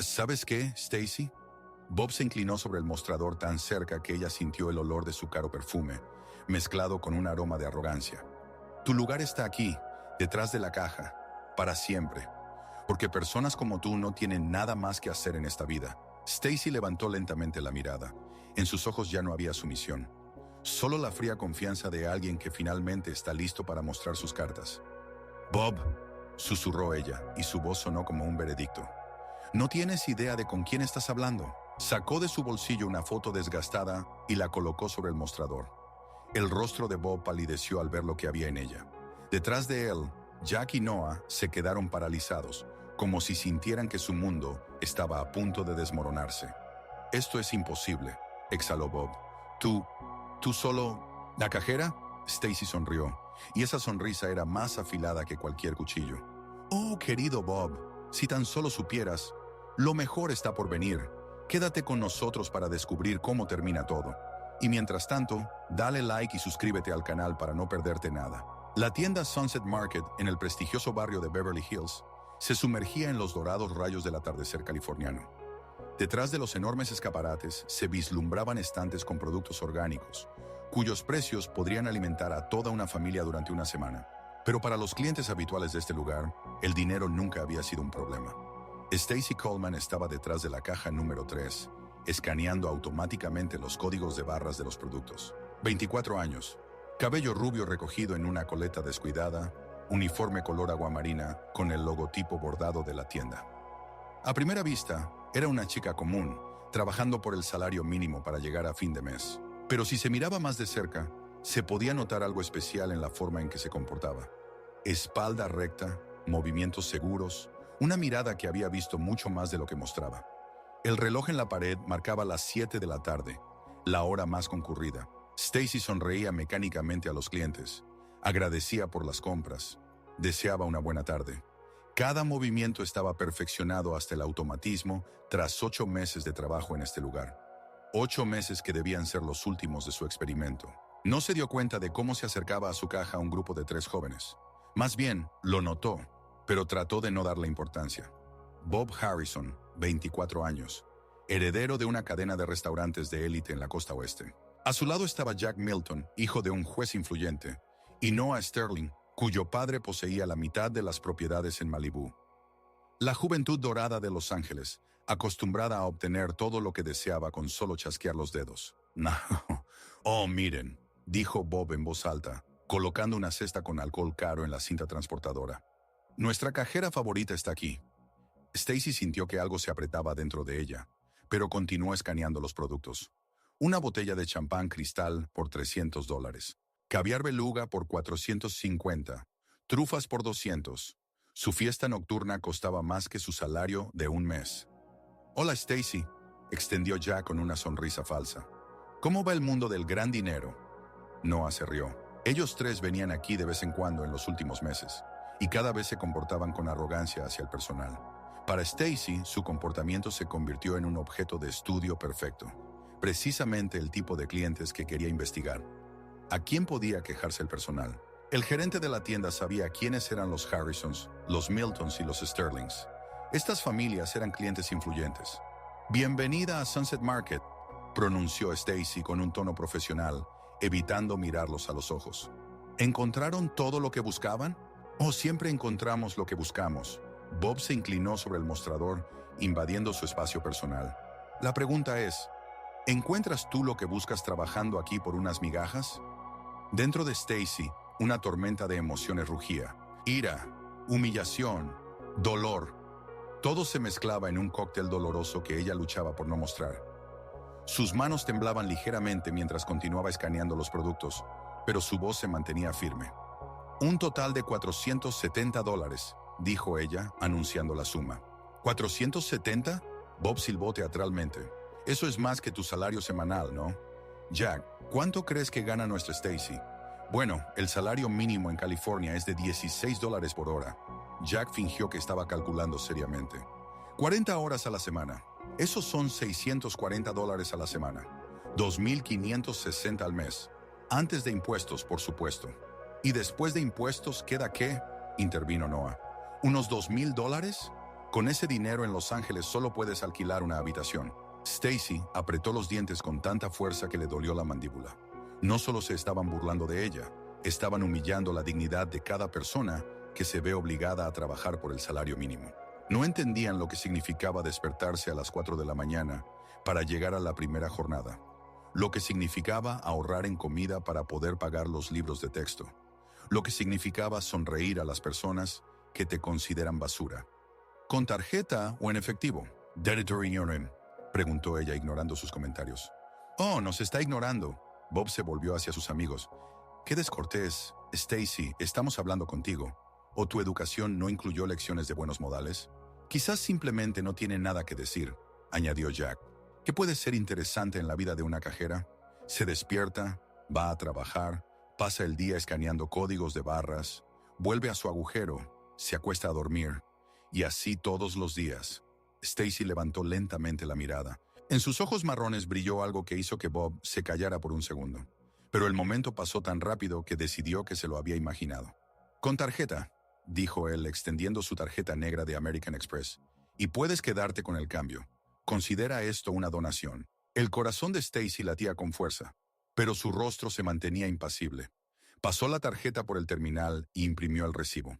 ¿Sabes qué, Stacy? Bob se inclinó sobre el mostrador tan cerca que ella sintió el olor de su caro perfume, mezclado con un aroma de arrogancia. Tu lugar está aquí, detrás de la caja, para siempre, porque personas como tú no tienen nada más que hacer en esta vida. Stacy levantó lentamente la mirada. En sus ojos ya no había sumisión, solo la fría confianza de alguien que finalmente está listo para mostrar sus cartas. Bob, susurró ella, y su voz sonó como un veredicto. No tienes idea de con quién estás hablando. Sacó de su bolsillo una foto desgastada y la colocó sobre el mostrador. El rostro de Bob palideció al ver lo que había en ella. Detrás de él, Jack y Noah se quedaron paralizados, como si sintieran que su mundo estaba a punto de desmoronarse. Esto es imposible, exhaló Bob. ¿Tú solo? ¿La cajera? Stacy sonrió, y esa sonrisa era más afilada que cualquier cuchillo. Oh, querido Bob, si tan solo supieras, lo mejor está por venir. Quédate con nosotros para descubrir cómo termina todo. Y mientras tanto, dale like y suscríbete al canal para no perderte nada. La tienda Sunset Market, en el prestigioso barrio de Beverly Hills, se sumergía en los dorados rayos del atardecer californiano. Detrás de los enormes escaparates se vislumbraban estantes con productos orgánicos, cuyos precios podrían alimentar a toda una familia durante una semana. Pero para los clientes habituales de este lugar, el dinero nunca había sido un problema. Stacy Coleman estaba detrás de la caja número 3, escaneando automáticamente los códigos de barras de los productos. 24 años, cabello rubio recogido en una coleta descuidada, uniforme color aguamarina con el logotipo bordado de la tienda. A primera vista, era una chica común, trabajando por el salario mínimo para llegar a fin de mes. Pero si se miraba más de cerca, se podía notar algo especial en la forma en que se comportaba. Espalda recta, movimientos seguros, una mirada que había visto mucho más de lo que mostraba. El reloj en la pared marcaba las 7 de la tarde, la hora más concurrida. Stacy sonreía mecánicamente a los clientes, agradecía por las compras, deseaba una buena tarde. Cada movimiento estaba perfeccionado hasta el automatismo tras 8 meses de trabajo en este lugar. 8 meses que debían ser los últimos de su experimento. No se dio cuenta de cómo se acercaba a su caja un grupo de 3 jóvenes. Más bien, lo notó, pero trató de no darle importancia. Bob Harrison, 24 años, heredero de una cadena de restaurantes de élite en la costa oeste. A su lado estaba Jack Milton, hijo de un juez influyente, y Noah Sterling, cuyo padre poseía la mitad de las propiedades en Malibú. La juventud dorada de Los Ángeles, acostumbrada a obtener todo lo que deseaba con solo chasquear los dedos. No. Oh, miren, dijo Bob en voz alta, colocando una cesta con alcohol caro en la cinta transportadora. Nuestra cajera favorita está aquí. Stacy sintió que algo se apretaba dentro de ella, pero continuó escaneando los productos. Una botella de champán cristal por $300. Caviar beluga por 450. Trufas por 200. Su fiesta nocturna costaba más que su salario de un mes. Hola Stacy, extendió Jack con una sonrisa falsa. ¿Cómo va el mundo del gran dinero? Noah se rió. Ellos 3 venían aquí de vez en cuando en los últimos meses, y cada vez se comportaban con arrogancia hacia el personal. Para Stacy, su comportamiento se convirtió en un objeto de estudio perfecto, precisamente el tipo de clientes que quería investigar. ¿A quién podía quejarse el personal? El gerente de la tienda sabía quiénes eran los Harrisons, los Miltons y los Sterlings. Estas familias eran clientes influyentes. Bienvenida a Sunset Market, pronunció Stacy con un tono profesional, evitando mirarlos a los ojos. ¿Encontraron todo lo que buscaban? ¿O siempre encontramos lo que buscamos? Bob se inclinó sobre el mostrador, invadiendo su espacio personal. La pregunta es, ¿encuentras tú lo que buscas trabajando aquí por unas migajas? Dentro de Stacy, una tormenta de emociones rugía. Ira, humillación, dolor. Todo se mezclaba en un cóctel doloroso que ella luchaba por no mostrar. Sus manos temblaban ligeramente mientras continuaba escaneando los productos, pero su voz se mantenía firme. Un total de $470, dijo ella, anunciando la suma. ¿470? Bob silbó teatralmente. Eso es más que tu salario semanal, ¿no? Jack, ¿cuánto crees que gana nuestra Stacy? Bueno, el salario mínimo en California es de $16 por hora. Jack fingió que estaba calculando seriamente. 40 horas a la semana. Esos son $640 a la semana. 2.560 al mes. Antes de impuestos, por supuesto. ¿Y después de impuestos queda qué? Intervino Noah. ¿Unos $2.000? Con ese dinero en Los Ángeles solo puedes alquilar una habitación. Stacy apretó los dientes con tanta fuerza que le dolió la mandíbula. No solo se estaban burlando de ella, estaban humillando la dignidad de cada persona que se ve obligada a trabajar por el salario mínimo. No entendían lo que significaba despertarse a las 4 de la mañana para llegar a la primera jornada, lo que significaba ahorrar en comida para poder pagar los libros de texto, lo que significaba sonreír a las personas que te consideran basura. ¿Con tarjeta o en efectivo? Deditory Union, preguntó ella ignorando sus comentarios. Oh, nos está ignorando. Bob se volvió hacia sus amigos. Qué descortés. Stacy, estamos hablando contigo. ¿O tu educación no incluyó lecciones de buenos modales? Quizás simplemente no tiene nada que decir, añadió Jack. ¿Qué puede ser interesante en la vida de una cajera? Se despierta, va a trabajar, pasa el día escaneando códigos de barras, vuelve a su agujero, se acuesta a dormir, y así todos los días. Stacy levantó lentamente la mirada. En sus ojos marrones brilló algo que hizo que Bob se callara por un segundo. Pero el momento pasó tan rápido que decidió que se lo había imaginado. Con tarjeta, dijo él extendiendo su tarjeta negra de American Express. Y puedes quedarte con el cambio. Considera esto una donación. El corazón de Stacy latía con fuerza, pero su rostro se mantenía impasible. Pasó la tarjeta por el terminal y imprimió el recibo.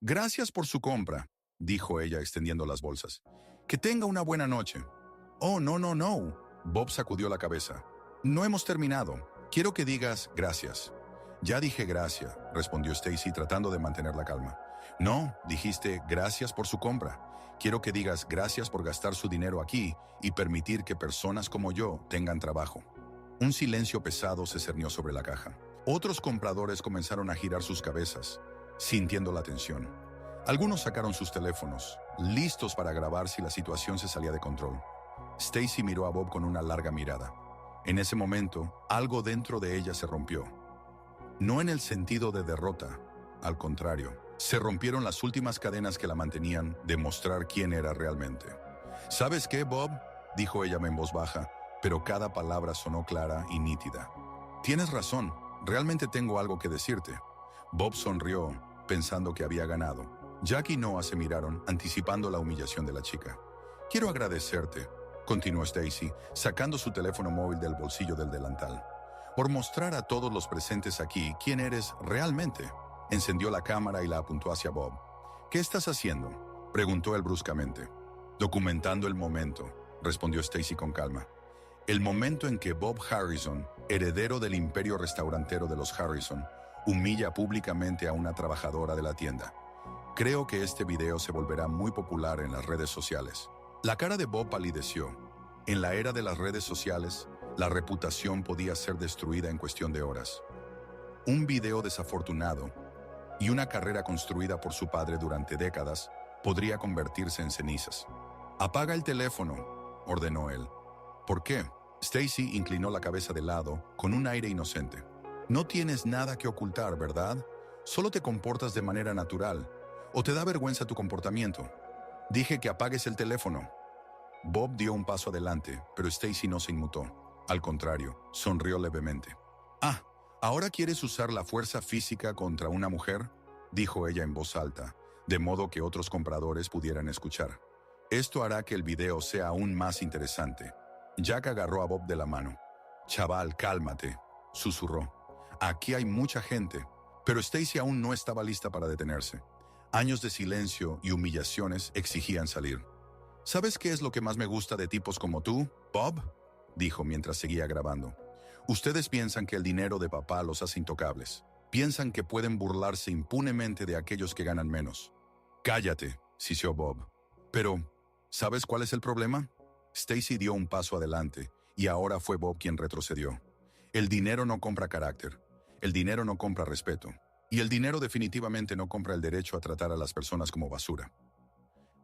Gracias por su compra, dijo ella extendiendo las bolsas. Que tenga una buena noche. Oh, no, no, no. Bob sacudió la cabeza. No hemos terminado. Quiero que digas gracias. Ya dije gracias, respondió Stacy tratando de mantener la calma. No, dijiste gracias por su compra. Quiero que digas gracias por gastar su dinero aquí y permitir que personas como yo tengan trabajo. Un silencio pesado se cernió sobre la caja. Otros compradores comenzaron a girar sus cabezas, sintiendo la tensión. Algunos sacaron sus teléfonos, listos para grabar si la situación se salía de control. Stacy miró a Bob con una larga mirada. En ese momento, algo dentro de ella se rompió. No en el sentido de derrota, al contrario, se rompieron las últimas cadenas que la mantenían de mostrar quién era realmente. ¿Sabes qué, Bob?, dijo ella en voz baja, pero cada palabra sonó clara y nítida. Tienes razón, realmente tengo algo que decirte. Bob sonrió, pensando que había ganado. Jack y Noah se miraron, anticipando la humillación de la chica. Quiero agradecerte, continuó Stacy, sacando su teléfono móvil del bolsillo del delantal, por mostrar a todos los presentes aquí quién eres realmente. Encendió la cámara y la apuntó hacia Bob. ¿Qué estás haciendo?, preguntó él bruscamente. Documentando el momento, respondió Stacy con calma. El momento en que Bob Harrison, heredero del imperio restaurantero de los Harrison, humilla públicamente a una trabajadora de la tienda. Creo que este video se volverá muy popular en las redes sociales. La cara de Bob palideció. En la era de las redes sociales, la reputación podía ser destruida en cuestión de horas. Un video desafortunado y una carrera construida por su padre durante décadas podría convertirse en cenizas. «Apaga el teléfono», ordenó él. «¿Por qué?». Stacy inclinó la cabeza de lado con un aire inocente. «No tienes nada que ocultar, ¿verdad? Solo te comportas de manera natural. ¿O te da vergüenza tu comportamiento? Dije que apagues el teléfono». Bob dio un paso adelante, pero Stacy no se inmutó. Al contrario, sonrió levemente. «Ah, ¿ahora quieres usar la fuerza física contra una mujer?», dijo ella en voz alta, de modo que otros compradores pudieran escuchar. «Esto hará que el video sea aún más interesante». Jack agarró a Bob de la mano. «Chaval, cálmate», susurró. «Aquí hay mucha gente». Pero Stacy aún no estaba lista para detenerse. Años de silencio y humillaciones exigían salir. «¿Sabes qué es lo que más me gusta de tipos como tú, Bob?», dijo mientras seguía grabando. «Ustedes piensan que el dinero de papá los hace intocables. Piensan que pueden burlarse impunemente de aquellos que ganan menos». «Cállate», siseó Bob. «Pero, ¿sabes cuál es el problema?». Stacy dio un paso adelante, y ahora fue Bob quien retrocedió. El dinero no compra carácter. El dinero no compra respeto. Y el dinero definitivamente no compra el derecho a tratar a las personas como basura.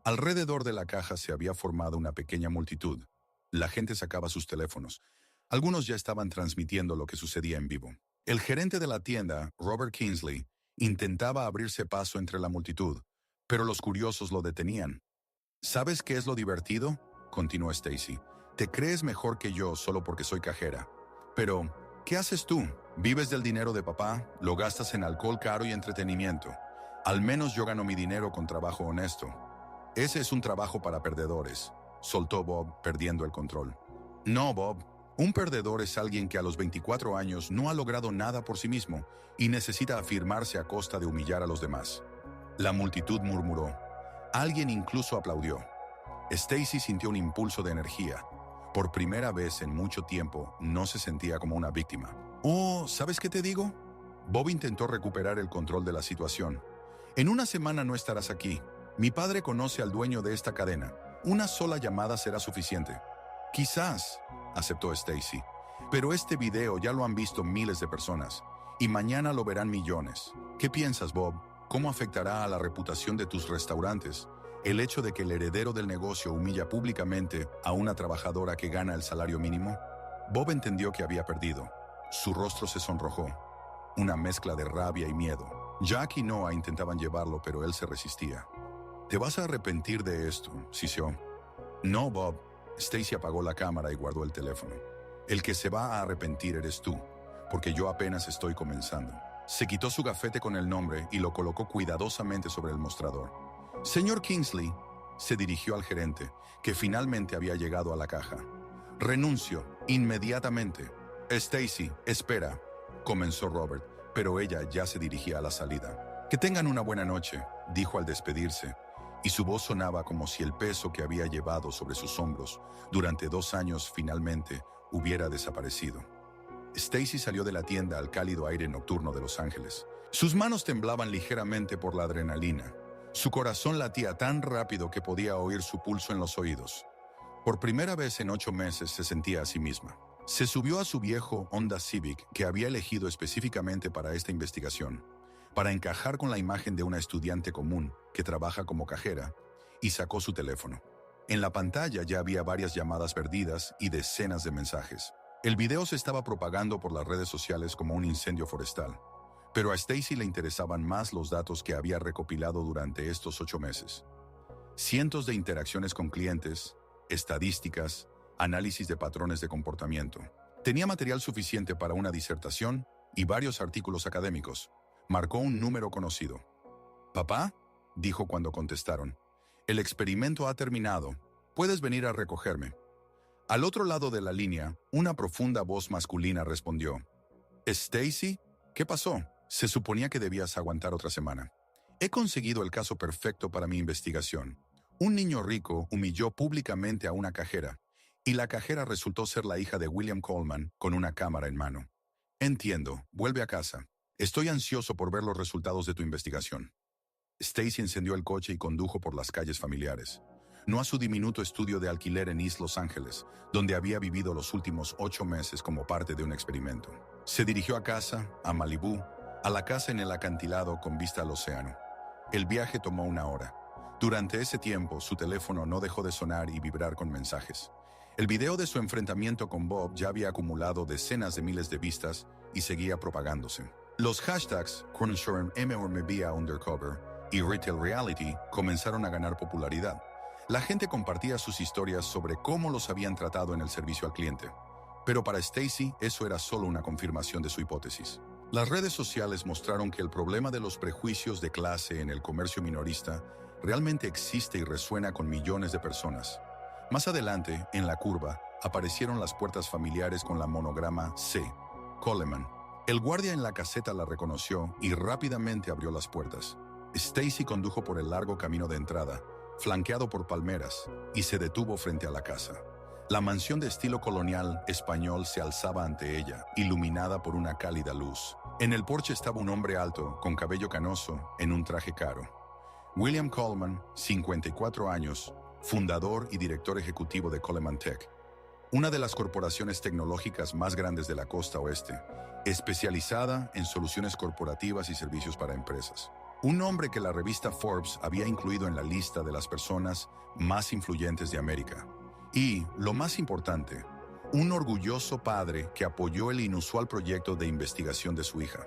Alrededor de la caja se había formado una pequeña multitud. La gente sacaba sus teléfonos. Algunos ya estaban transmitiendo lo que sucedía en vivo. El gerente de la tienda, Robert Kingsley, intentaba abrirse paso entre la multitud, pero los curiosos lo detenían. «¿Sabes qué es lo divertido?», continuó Stacy. «Te crees mejor que yo solo porque soy cajera. Pero, ¿qué haces tú? Vives del dinero de papá, lo gastas en alcohol caro y entretenimiento. Al menos yo gano mi dinero con trabajo honesto». Ese es un trabajo para perdedores, soltó Bob, perdiendo el control. No, Bob. Un perdedor es alguien que a los 24 años no ha logrado nada por sí mismo y necesita afirmarse a costa de humillar a los demás. La multitud murmuró. Alguien incluso aplaudió. Stacy sintió un impulso de energía. Por primera vez en mucho tiempo, no se sentía como una víctima. Oh, ¿sabes qué te digo? Bob intentó recuperar el control de la situación. En una semana no estarás aquí. Mi padre conoce al dueño de esta cadena. Una sola llamada será suficiente. Quizás, aceptó Stacy, pero este video ya lo han visto miles de personas y mañana lo verán millones. ¿Qué piensas, Bob? ¿Cómo afectará a la reputación de tus restaurantes el hecho de que el heredero del negocio humilla públicamente a una trabajadora que gana el salario mínimo? Bob entendió que había perdido. Su rostro se sonrojó, una mezcla de rabia y miedo. Jack y Noah intentaban llevarlo, pero él se resistía. Te vas a arrepentir de esto, sisió. No, Bob. Stacy apagó la cámara y guardó el teléfono. El que se va a arrepentir eres tú, porque yo apenas estoy comenzando. Se quitó su gafete con el nombre y lo colocó cuidadosamente sobre el mostrador. Señor Kingsley, se dirigió al gerente, que finalmente había llegado a la caja. Renuncio, inmediatamente. Stacy, espera, comenzó Robert, pero ella ya se dirigía a la salida. Que tengan una buena noche, dijo al despedirse, y su voz sonaba como si el peso que había llevado sobre sus hombros durante 2 años finalmente hubiera desaparecido. Stacy salió de la tienda al cálido aire nocturno de Los Ángeles. Sus manos temblaban ligeramente por la adrenalina. Su corazón latía tan rápido que podía oír su pulso en los oídos. Por primera vez en 8 meses se sentía a sí misma. Se subió a su viejo Honda Civic que había elegido específicamente para esta investigación, para encajar con la imagen de una estudiante común que trabaja como cajera, y sacó su teléfono. En la pantalla ya había varias llamadas perdidas y decenas de mensajes. El video se estaba propagando por las redes sociales como un incendio forestal, pero a Stacy le interesaban más los datos que había recopilado durante estos 8 meses. Cientos de interacciones con clientes, estadísticas, análisis de patrones de comportamiento. Tenía material suficiente para una disertación y varios artículos académicos. Marcó un número conocido. «¿Papá?», dijo cuando contestaron. «El experimento ha terminado. Puedes venir a recogerme». Al otro lado de la línea, una profunda voz masculina respondió. «¿Stacy? ¿Qué pasó? Se suponía que debías aguantar otra semana. He conseguido el caso perfecto para mi investigación. Un niño rico humilló públicamente a una cajera, y la cajera resultó ser la hija de William Coleman con una cámara en mano. Entiendo, vuelve a casa. Estoy ansioso por ver los resultados de tu investigación». Stacy encendió el coche y condujo por las calles familiares. No a su diminuto estudio de alquiler en East Los Ángeles, donde había vivido los últimos 8 meses como parte de un experimento. Se dirigió a casa, a Malibú, a la casa en el acantilado con vista al océano. El viaje tomó 1 hora. Durante ese tiempo, su teléfono no dejó de sonar y vibrar con mensajes. El video de su enfrentamiento con Bob ya había acumulado decenas de miles de vistas y seguía propagándose. Los hashtags CornShormMORMBA Undercover y Retail Reality comenzaron a ganar popularidad. La gente compartía sus historias sobre cómo los habían tratado en el servicio al cliente. Pero para Stacy, eso era solo una confirmación de su hipótesis. Las redes sociales mostraron que el problema de los prejuicios de clase en el comercio minorista realmente existe y resuena con millones de personas. Más adelante, en la curva, aparecieron las puertas familiares con la monograma C. Coleman. El guardia en la caseta la reconoció y rápidamente abrió las puertas. Stacy condujo por el largo camino de entrada, flanqueado por palmeras, y se detuvo frente a la casa. La mansión de estilo colonial español se alzaba ante ella, iluminada por una cálida luz. En el porche estaba un hombre alto, con cabello canoso, en un traje caro. William Coleman, 54 años, fundador y director ejecutivo de Coleman Tech, una de las corporaciones tecnológicas más grandes de la costa oeste, especializada en soluciones corporativas y servicios para empresas. Un nombre que la revista Forbes había incluido en la lista de las personas más influyentes de América. Y, lo más importante, un orgulloso padre que apoyó el inusual proyecto de investigación de su hija.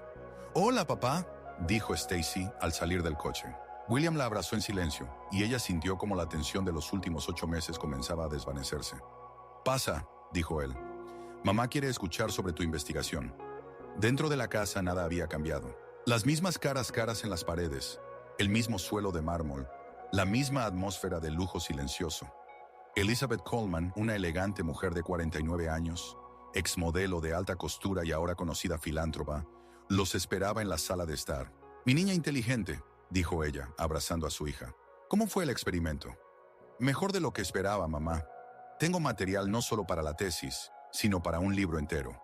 «Hola, papá», dijo Stacy al salir del coche. William la abrazó en silencio, y ella sintió como la tensión de los últimos 8 meses comenzaba a desvanecerse. «Pasa», dijo él. «Mamá quiere escuchar sobre tu investigación». Dentro de la casa nada había cambiado. Las mismas caras en las paredes, el mismo suelo de mármol, La misma atmósfera de lujo silencioso. Elizabeth Coleman, una elegante mujer de 49 años, exmodelo de alta costura y ahora conocida filántropa, los esperaba en la sala de estar. «Mi niña inteligente», dijo ella, abrazando a su hija. «¿Cómo fue el experimento?» «Mejor de lo que esperaba, mamá. Tengo material no solo para la tesis, sino para un libro entero».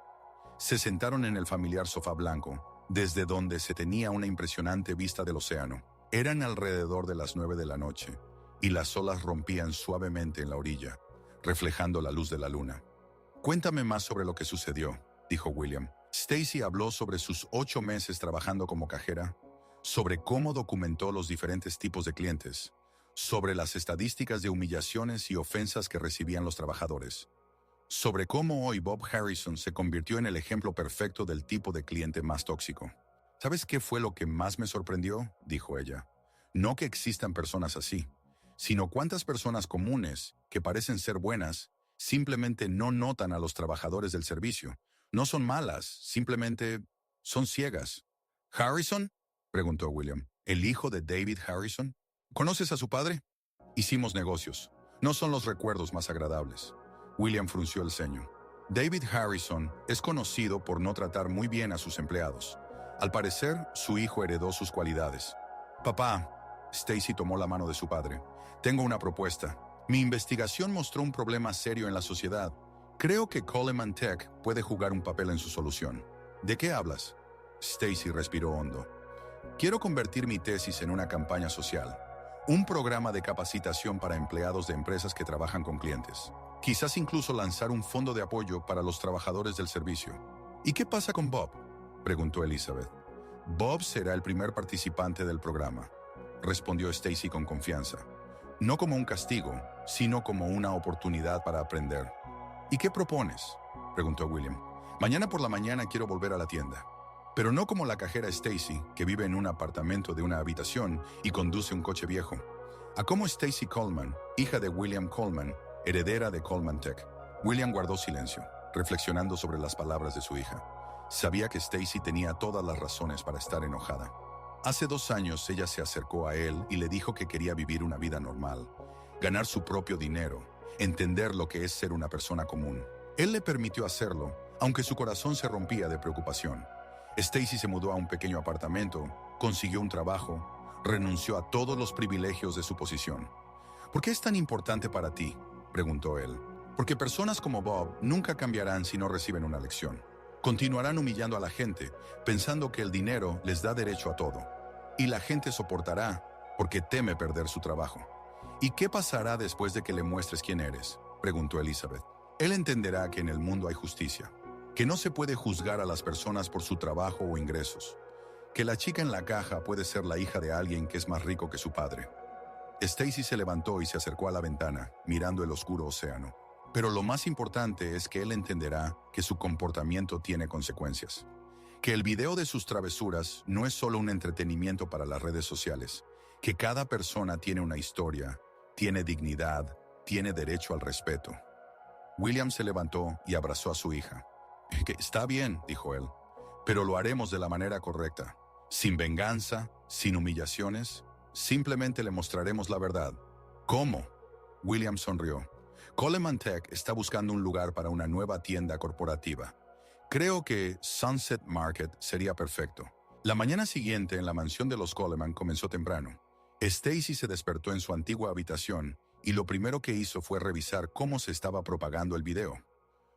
Se sentaron en el familiar sofá blanco, desde donde se tenía una impresionante vista del océano. Eran alrededor de las 9 de la noche, y las olas rompían suavemente en la orilla, reflejando la luz de la luna. «Cuéntame más sobre lo que sucedió», dijo William. Stacy habló sobre sus 8 meses trabajando como cajera, sobre cómo documentó los diferentes tipos de clientes, sobre las estadísticas de humillaciones y ofensas que recibían los trabajadores, sobre cómo hoy Bob Harrison se convirtió en el ejemplo perfecto del tipo de cliente más tóxico. «¿Sabes qué fue lo que más me sorprendió?», dijo ella. «No que existan personas así, sino cuántas personas comunes, que parecen ser buenas, simplemente no notan a los trabajadores del servicio. No son malas, simplemente son ciegas». «¿Harrison?», preguntó William. «¿El hijo de David Harrison? ¿Conoces a su padre?» «Hicimos negocios. No son los recuerdos más agradables». William frunció el ceño. «David Harrison es conocido por no tratar muy bien a sus empleados. Al parecer, su hijo heredó sus cualidades». «Papá», Stacy tomó la mano de su padre, «tengo una propuesta. Mi investigación mostró un problema serio en la sociedad. Creo que Coleman Tech puede jugar un papel en su solución». «¿De qué hablas?». Stacy respiró hondo. «Quiero convertir mi tesis en una campaña social. Un programa de capacitación para empleados de empresas que trabajan con clientes. Quizás incluso lanzar un fondo de apoyo para los trabajadores del servicio». «¿Y qué pasa con Bob?», preguntó Elizabeth. «Bob será el primer participante del programa», respondió Stacy con confianza. «No como un castigo, sino como una oportunidad para aprender». «¿Y qué propones?», preguntó William. «Mañana por la mañana quiero volver a la tienda. Pero no como la cajera Stacy, que vive en un apartamento de una habitación y conduce un coche viejo. A como Stacy Coleman, hija de William Coleman, heredera de Coleman Tech». William guardó silencio, reflexionando sobre las palabras de su hija. Sabía que Stacy tenía todas las razones para estar enojada. Hace 2 años ella se acercó a él y le dijo que quería vivir una vida normal, ganar su propio dinero, entender lo que es ser una persona común. Él le permitió hacerlo, aunque su corazón se rompía de preocupación. Stacy se mudó a un pequeño apartamento, consiguió un trabajo, renunció a todos los privilegios de su posición. «¿Por qué es tan importante para ti?», preguntó él. «Porque personas como Bob nunca cambiarán si no reciben una lección. Continuarán humillando a la gente, pensando que el dinero les da derecho a todo. Y la gente soportará porque teme perder su trabajo». «¿Y qué pasará después de que le muestres quién eres?», preguntó Elizabeth. «Él entenderá que en el mundo hay justicia, que no se puede juzgar a las personas por su trabajo o ingresos, que la chica en la caja puede ser la hija de alguien que es más rico que su padre». Stacy se levantó y se acercó a la ventana, mirando el oscuro océano. «Pero lo más importante es que él entenderá que su comportamiento tiene consecuencias. Que el video de sus travesuras no es solo un entretenimiento para las redes sociales. Que cada persona tiene una historia, tiene dignidad, tiene derecho al respeto». William se levantó y abrazó a su hija. «Que está bien», dijo él, «pero lo haremos de la manera correcta. Sin venganza, sin humillaciones. Simplemente le mostraremos la verdad». «¿Cómo?». William sonrió. «Coleman Tech está buscando un lugar para una nueva tienda corporativa. Creo que Sunset Market sería perfecto». La mañana siguiente en la mansión de los Coleman comenzó temprano. Stacy se despertó en su antigua habitación y lo primero que hizo fue revisar cómo se estaba propagando el video.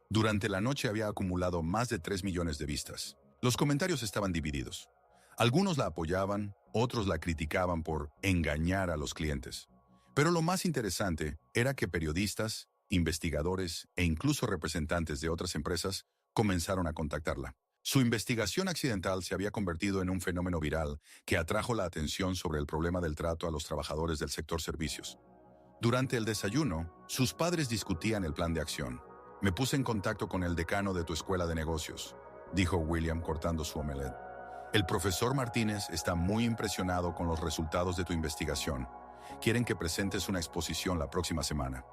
Durante la noche había acumulado más de 3 millones de vistas. Los comentarios estaban divididos. Algunos la apoyaban, otros la criticaban por engañar a los clientes. Pero lo más interesante era que periodistas, investigadores e incluso representantes de otras empresas comenzaron a contactarla. Su investigación accidental se había convertido en un fenómeno viral que atrajo la atención sobre el problema del trato a los trabajadores del sector servicios. Durante el desayuno, sus padres discutían el plan de acción. «Me puse en contacto con el decano de tu escuela de negocios», dijo William cortando su omelette. «El profesor Martínez está muy impresionado con los resultados de tu investigación. Quieren que presentes una exposición la próxima semana».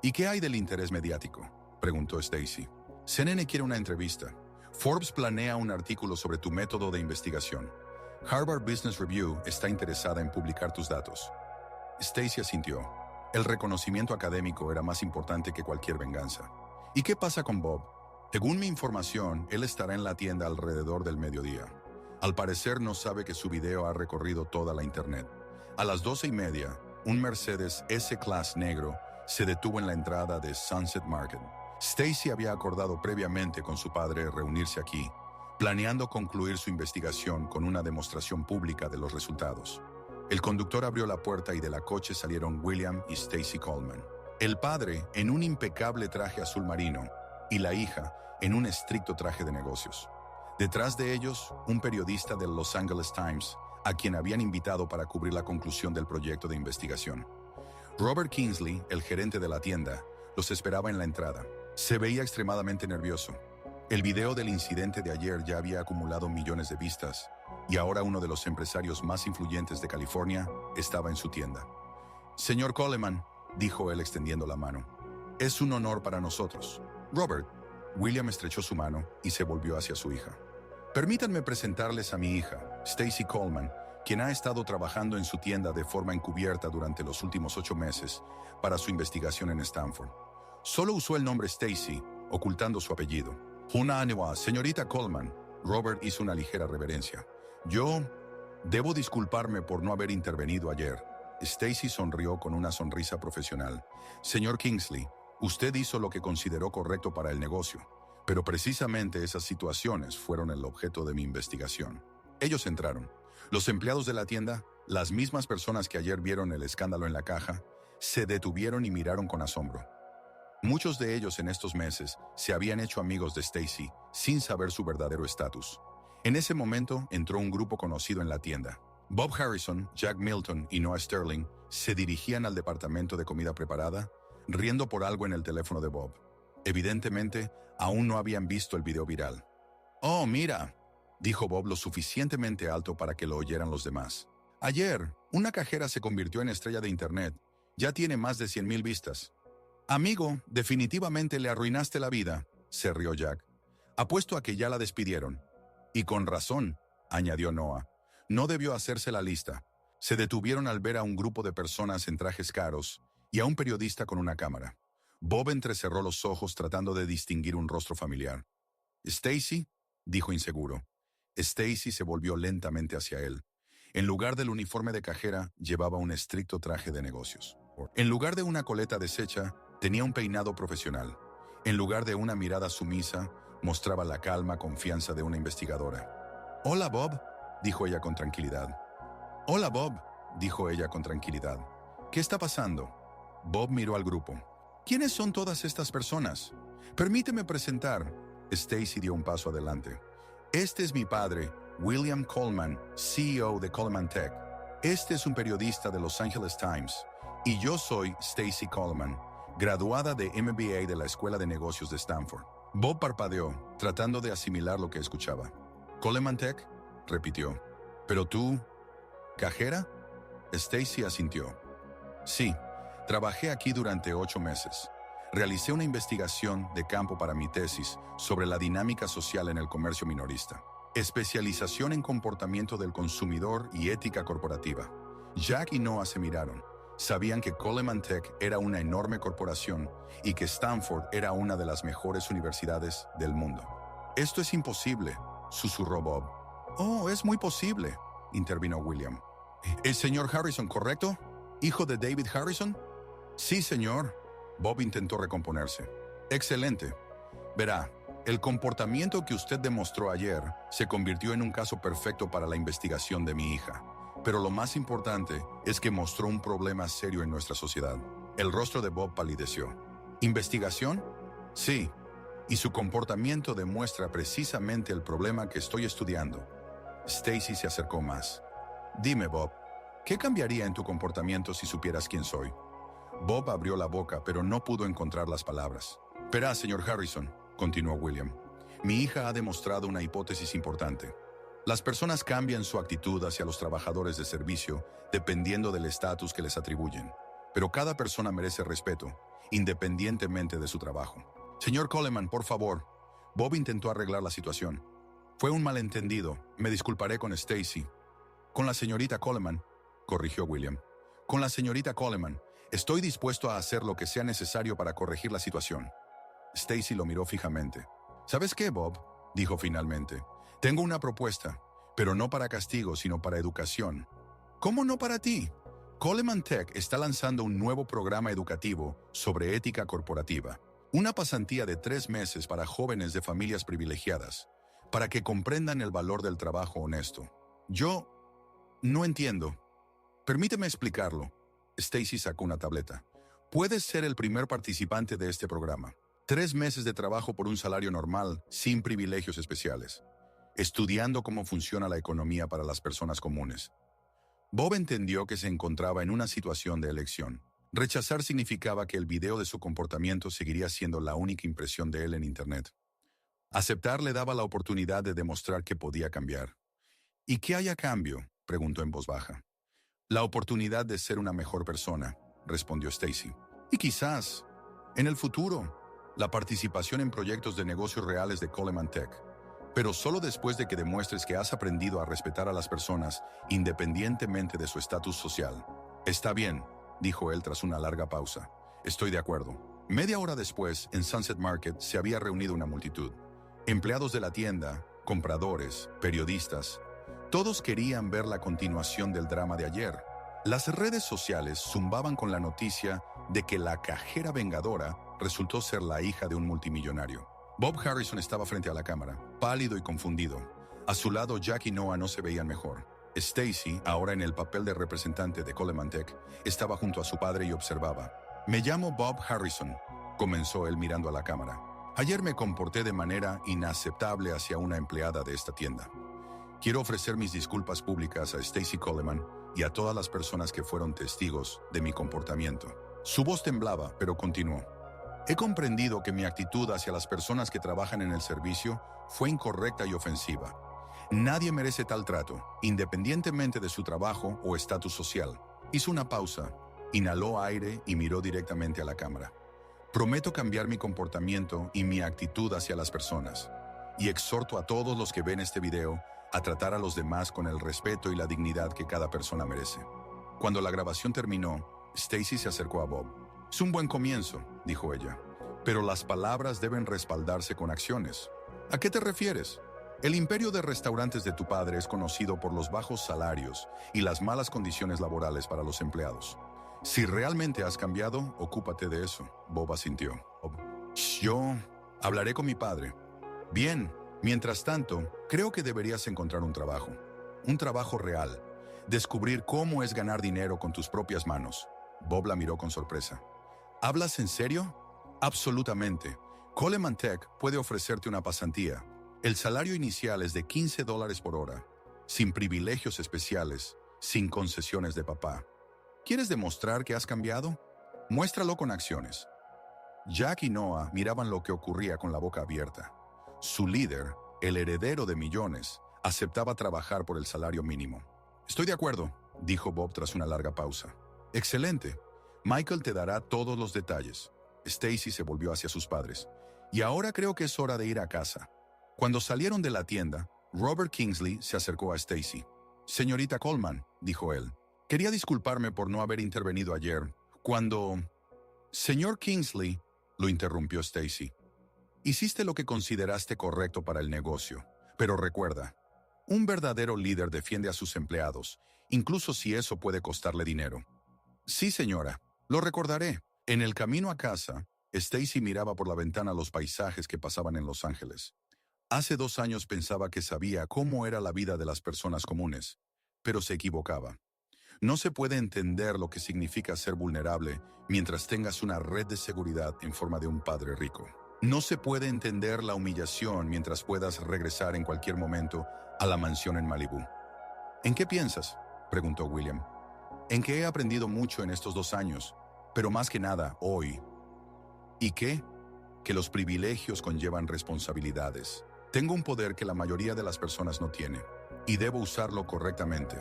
«¿Y qué hay del interés mediático?», preguntó Stacy. «CNN quiere una entrevista. Forbes planea un artículo sobre tu método de investigación. Harvard Business Review está interesada en publicar tus datos». Stacy asintió. El reconocimiento académico era más importante que cualquier venganza. ¿Y qué pasa con Bob? Según mi información, él estará en la tienda alrededor del mediodía. Al parecer no sabe que su video ha recorrido toda la internet. A las 12:30, un Mercedes S-Class negro se detuvo en la entrada de Sunset Market. Stacy había acordado previamente con su padre reunirse aquí, planeando concluir su investigación con una demostración pública de los resultados. El conductor abrió la puerta y de la coche salieron William y Stacy Coleman. El padre en un impecable traje azul marino y la hija en un estricto traje de negocios. Detrás de ellos, un periodista del Los Angeles Times, a quien habían invitado para cubrir la conclusión del proyecto de investigación. Robert Kingsley, el gerente de la tienda, los esperaba en la entrada. Se veía extremadamente nervioso. El video del incidente de ayer ya había acumulado millones de vistas, y ahora uno de los empresarios más influyentes de California estaba en su tienda. «Señor Coleman», dijo él extendiendo la mano, «es un honor para nosotros». «Robert», William estrechó su mano y se volvió hacia su hija. «Permítanme presentarles a mi hija, Stacy Coleman, quien ha estado trabajando en su tienda de forma encubierta durante los últimos 8 meses para su investigación en Stanford. Solo usó el nombre Stacy, ocultando su apellido. Una anua, señorita Coleman». Robert hizo una ligera reverencia. «Yo debo disculparme por no haber intervenido ayer». Stacy sonrió con una sonrisa profesional. «Señor Kingsley, usted hizo lo que consideró correcto para el negocio, pero precisamente esas situaciones fueron el objeto de mi investigación». Ellos entraron. Los empleados de la tienda, las mismas personas que ayer vieron el escándalo en la caja, se detuvieron y miraron con asombro. Muchos de ellos en estos meses se habían hecho amigos de Stacy sin saber su verdadero estatus. En ese momento entró un grupo conocido en la tienda. Bob Harrison, Jack Milton y Noah Sterling se dirigían al departamento de comida preparada, riendo por algo en el teléfono de Bob. Evidentemente, aún no habían visto el video viral. «Oh, mira», dijo Bob lo suficientemente alto para que lo oyeran los demás. «Ayer, una cajera se convirtió en estrella de internet. Ya tiene más de 100,000 vistas». «Amigo, definitivamente le arruinaste la vida», se rió Jack. «Apuesto a que ya la despidieron». «Y con razón», añadió Noah. «No debió hacerse la lista». Se detuvieron al ver a un grupo de personas en trajes caros y a un periodista con una cámara. Bob entrecerró los ojos tratando de distinguir un rostro familiar. «¿Stacy?», dijo inseguro. Stacy se volvió lentamente hacia él. En lugar del uniforme de cajera, llevaba un estricto traje de negocios. En lugar de una coleta deshecha, tenía un peinado profesional. En lugar de una mirada sumisa, mostraba la calma confianza de una investigadora. «Hola, Bob», dijo ella con tranquilidad. «Hola, Bob», dijo ella con tranquilidad. «¿Qué está pasando?» Bob miró al grupo. «¿Quiénes son todas estas personas? Permíteme presentar». Stacy dio un paso adelante. «Este es mi padre, William Coleman, CEO de Coleman Tech. Este es un periodista de Los Angeles Times. Y yo soy Stacy Coleman, graduada de MBA de la Escuela de Negocios de Stanford». Bob parpadeó, tratando de asimilar lo que escuchaba. «¿Coleman Tech?», repitió. «¿Pero tú, cajera?». Stacy asintió. «Sí, trabajé aquí durante 8 meses. Realicé una investigación de campo para mi tesis sobre la dinámica social en el comercio minorista. Especialización en comportamiento del consumidor y ética corporativa». Jack y Noah se miraron. Sabían que Coleman Tech era una enorme corporación y que Stanford era una de las mejores universidades del mundo. «Esto es imposible», susurró Bob. «Oh, es muy posible», intervino William. «¿El señor Harrison, correcto? ¿Hijo de David Harrison?» «Sí, señor». Bob intentó recomponerse. «Excelente. Verá, el comportamiento que usted demostró ayer se convirtió en un caso perfecto para la investigación de mi hija. Pero lo más importante es que mostró un problema serio en nuestra sociedad». El rostro de Bob palideció. «¿Investigación?». «Sí, y su comportamiento demuestra precisamente el problema que estoy estudiando». Stacy se acercó más. «Dime, Bob, ¿qué cambiaría en tu comportamiento si supieras quién soy?». Bob abrió la boca, pero no pudo encontrar las palabras. «Verá, señor Harrison», continuó William, «mi hija ha demostrado una hipótesis importante. Las personas cambian su actitud hacia los trabajadores de servicio dependiendo del estatus que les atribuyen. Pero cada persona merece respeto, independientemente de su trabajo». «Señor Coleman, por favor». Bob intentó arreglar la situación. «Fue un malentendido. Me disculparé con Stacy». «Con la señorita Coleman», corrigió William. Con la señorita Coleman, estoy dispuesto a hacer lo que sea necesario para corregir la situación. Stacy lo miró fijamente. ¿Sabes qué, Bob?, dijo finalmente. Tengo una propuesta, pero no para castigo, sino para educación. ¿Cómo no para ti? Coleman Tech está lanzando un nuevo programa educativo sobre ética corporativa. Una pasantía de 3 meses para jóvenes de familias privilegiadas, para que comprendan el valor del trabajo honesto. Yo no entiendo. Permíteme explicarlo. Stacy sacó una tableta. Puedes ser el primer participante de este programa. 3 meses de trabajo por un salario normal, sin privilegios especiales. Estudiando cómo funciona la economía para las personas comunes. Bob entendió que se encontraba en una situación de elección. Rechazar significaba que el video de su comportamiento seguiría siendo la única impresión de él en Internet. Aceptar le daba la oportunidad de demostrar que podía cambiar. ¿Y qué hay a cambio?, preguntó en voz baja. La oportunidad de ser una mejor persona, respondió Stacy. Y quizás, en el futuro, la participación en proyectos de negocios reales de Coleman Tech. Pero solo después de que demuestres que has aprendido a respetar a las personas independientemente de su estatus social. Está bien, dijo él tras una larga pausa. Estoy de acuerdo. Media hora después, en Sunset Market se había reunido una multitud. Empleados de la tienda, compradores, periodistas. Todos querían ver la continuación del drama de ayer. Las redes sociales zumbaban con la noticia de que la cajera vengadora resultó ser la hija de un multimillonario. Bob Harrison estaba frente a la cámara, pálido y confundido. A su lado, Jack y Noah no se veían mejor. Stacy, ahora en el papel de representante de Coleman Tech, estaba junto a su padre y observaba. Me llamo Bob Harrison, comenzó él mirando a la cámara. Ayer me comporté de manera inaceptable hacia una empleada de esta tienda. Quiero ofrecer mis disculpas públicas a Stacy Coleman y a todas las personas que fueron testigos de mi comportamiento. Su voz temblaba, pero continuó. He comprendido que mi actitud hacia las personas que trabajan en el servicio fue incorrecta y ofensiva. Nadie merece tal trato, independientemente de su trabajo o estatus social. Hizo una pausa, inhaló aire y miró directamente a la cámara. Prometo cambiar mi comportamiento y mi actitud hacia las personas. Y exhorto a todos los que ven este video a tratar a los demás con el respeto y la dignidad que cada persona merece. Cuando la grabación terminó, Stacy se acercó a Bob. Es un buen comienzo, dijo ella, pero las palabras deben respaldarse con acciones. ¿A qué te refieres? El imperio de restaurantes de tu padre es conocido por los bajos salarios y las malas condiciones laborales para los empleados. Si realmente has cambiado, ocúpate de eso, Bob asintió. Yo hablaré con mi padre. Bien, mientras tanto, creo que deberías encontrar un trabajo real. Descubrir cómo es ganar dinero con tus propias manos. Bob la miró con sorpresa. ¿Hablas en serio? Absolutamente. Coleman Tech puede ofrecerte una pasantía. El salario inicial es de $15 por hora, sin privilegios especiales, sin concesiones de papá. ¿Quieres demostrar que has cambiado? Muéstralo con acciones. Jack y Noah miraban lo que ocurría con la boca abierta. Su líder, el heredero de millones, aceptaba trabajar por el salario mínimo. Estoy de acuerdo, dijo Bob tras una larga pausa. Excelente. Michael te dará todos los detalles. Stacy se volvió hacia sus padres. Y ahora creo que es hora de ir a casa. Cuando salieron de la tienda, Robert Kingsley se acercó a Stacy. Señorita Coleman, dijo él, quería disculparme por no haber intervenido ayer, cuando... Señor Kingsley, lo interrumpió Stacy. Hiciste lo que consideraste correcto para el negocio, pero recuerda, un verdadero líder defiende a sus empleados, incluso si eso puede costarle dinero. Sí, señora, lo recordaré. En el camino a casa, Stacy miraba por la ventana los paisajes que pasaban en Los Ángeles. Hace 2 años pensaba que sabía cómo era la vida de las personas comunes, pero se equivocaba. No se puede entender lo que significa ser vulnerable mientras tengas una red de seguridad en forma de un padre rico. No se puede entender la humillación mientras puedas regresar en cualquier momento a la mansión en Malibú. ¿En qué piensas?, preguntó William. En que he aprendido mucho en estos 2 años, pero más que nada, hoy. ¿Y qué? Que los privilegios conllevan responsabilidades. Tengo un poder que la mayoría de las personas no tiene, y debo usarlo correctamente.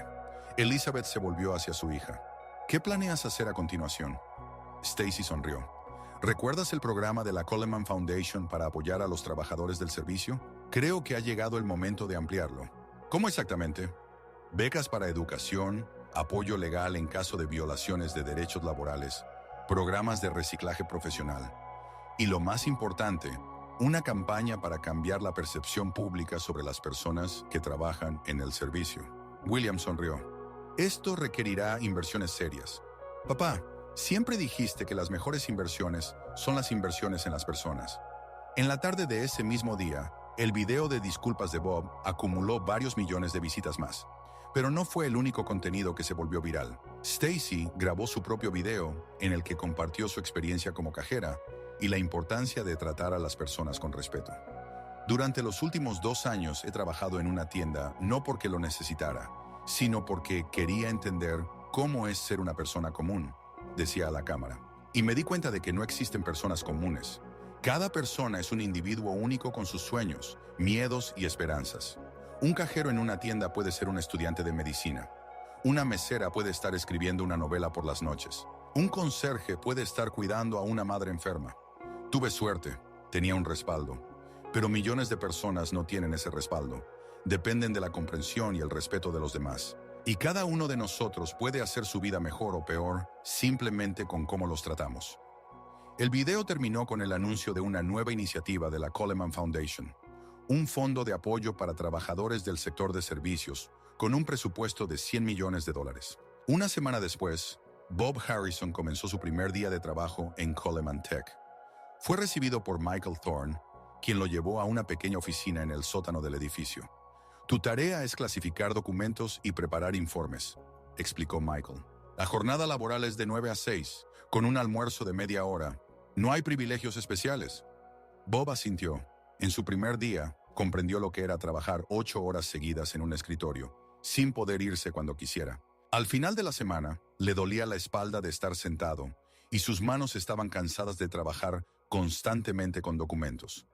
Elizabeth se volvió hacia su hija. ¿Qué planeas hacer a continuación? Stacy sonrió. ¿Recuerdas el programa de la Coleman Foundation para apoyar a los trabajadores del servicio? Creo que ha llegado el momento de ampliarlo. ¿Cómo exactamente? Becas para educación, apoyo legal en caso de violaciones de derechos laborales, programas de reciclaje profesional y, lo más importante, una campaña para cambiar la percepción pública sobre las personas que trabajan en el servicio. William sonrió. Esto requerirá inversiones serias. Papá, siempre dijiste que las mejores inversiones son las inversiones en las personas. En la tarde de ese mismo día, el video de disculpas de Bob acumuló varios millones de visitas más. Pero no fue el único contenido que se volvió viral. Stacy grabó su propio video en el que compartió su experiencia como cajera y la importancia de tratar a las personas con respeto. Durante los últimos 2 años he trabajado en una tienda no porque lo necesitara, sino porque quería entender cómo es ser una persona común, decía a la cámara. Y me di cuenta de que no existen personas comunes. Cada persona es un individuo único con sus sueños, miedos y esperanzas. Un cajero en una tienda puede ser un estudiante de medicina. Una mesera puede estar escribiendo una novela por las noches. Un conserje puede estar cuidando a una madre enferma. Tuve suerte, tenía un respaldo. Pero millones de personas no tienen ese respaldo. Dependen de la comprensión y el respeto de los demás. Y cada uno de nosotros puede hacer su vida mejor o peor simplemente con cómo los tratamos. El video terminó con el anuncio de una nueva iniciativa de la Coleman Foundation, un fondo de apoyo para trabajadores del sector de servicios, con un presupuesto de $100 millones. Una semana después, Bob Harrison comenzó su primer día de trabajo en Coleman Tech. Fue recibido por Michael Thorne, quien lo llevó a una pequeña oficina en el sótano del edificio. Tu tarea es clasificar documentos y preparar informes, explicó Michael. La jornada laboral es de 9 a 6, con un almuerzo de media hora. No hay privilegios especiales. Bob asintió. En su primer día, comprendió lo que era trabajar 8 horas seguidas en un escritorio, sin poder irse cuando quisiera. Al final de la semana, le dolía la espalda de estar sentado, y sus manos estaban cansadas de trabajar constantemente con documentos.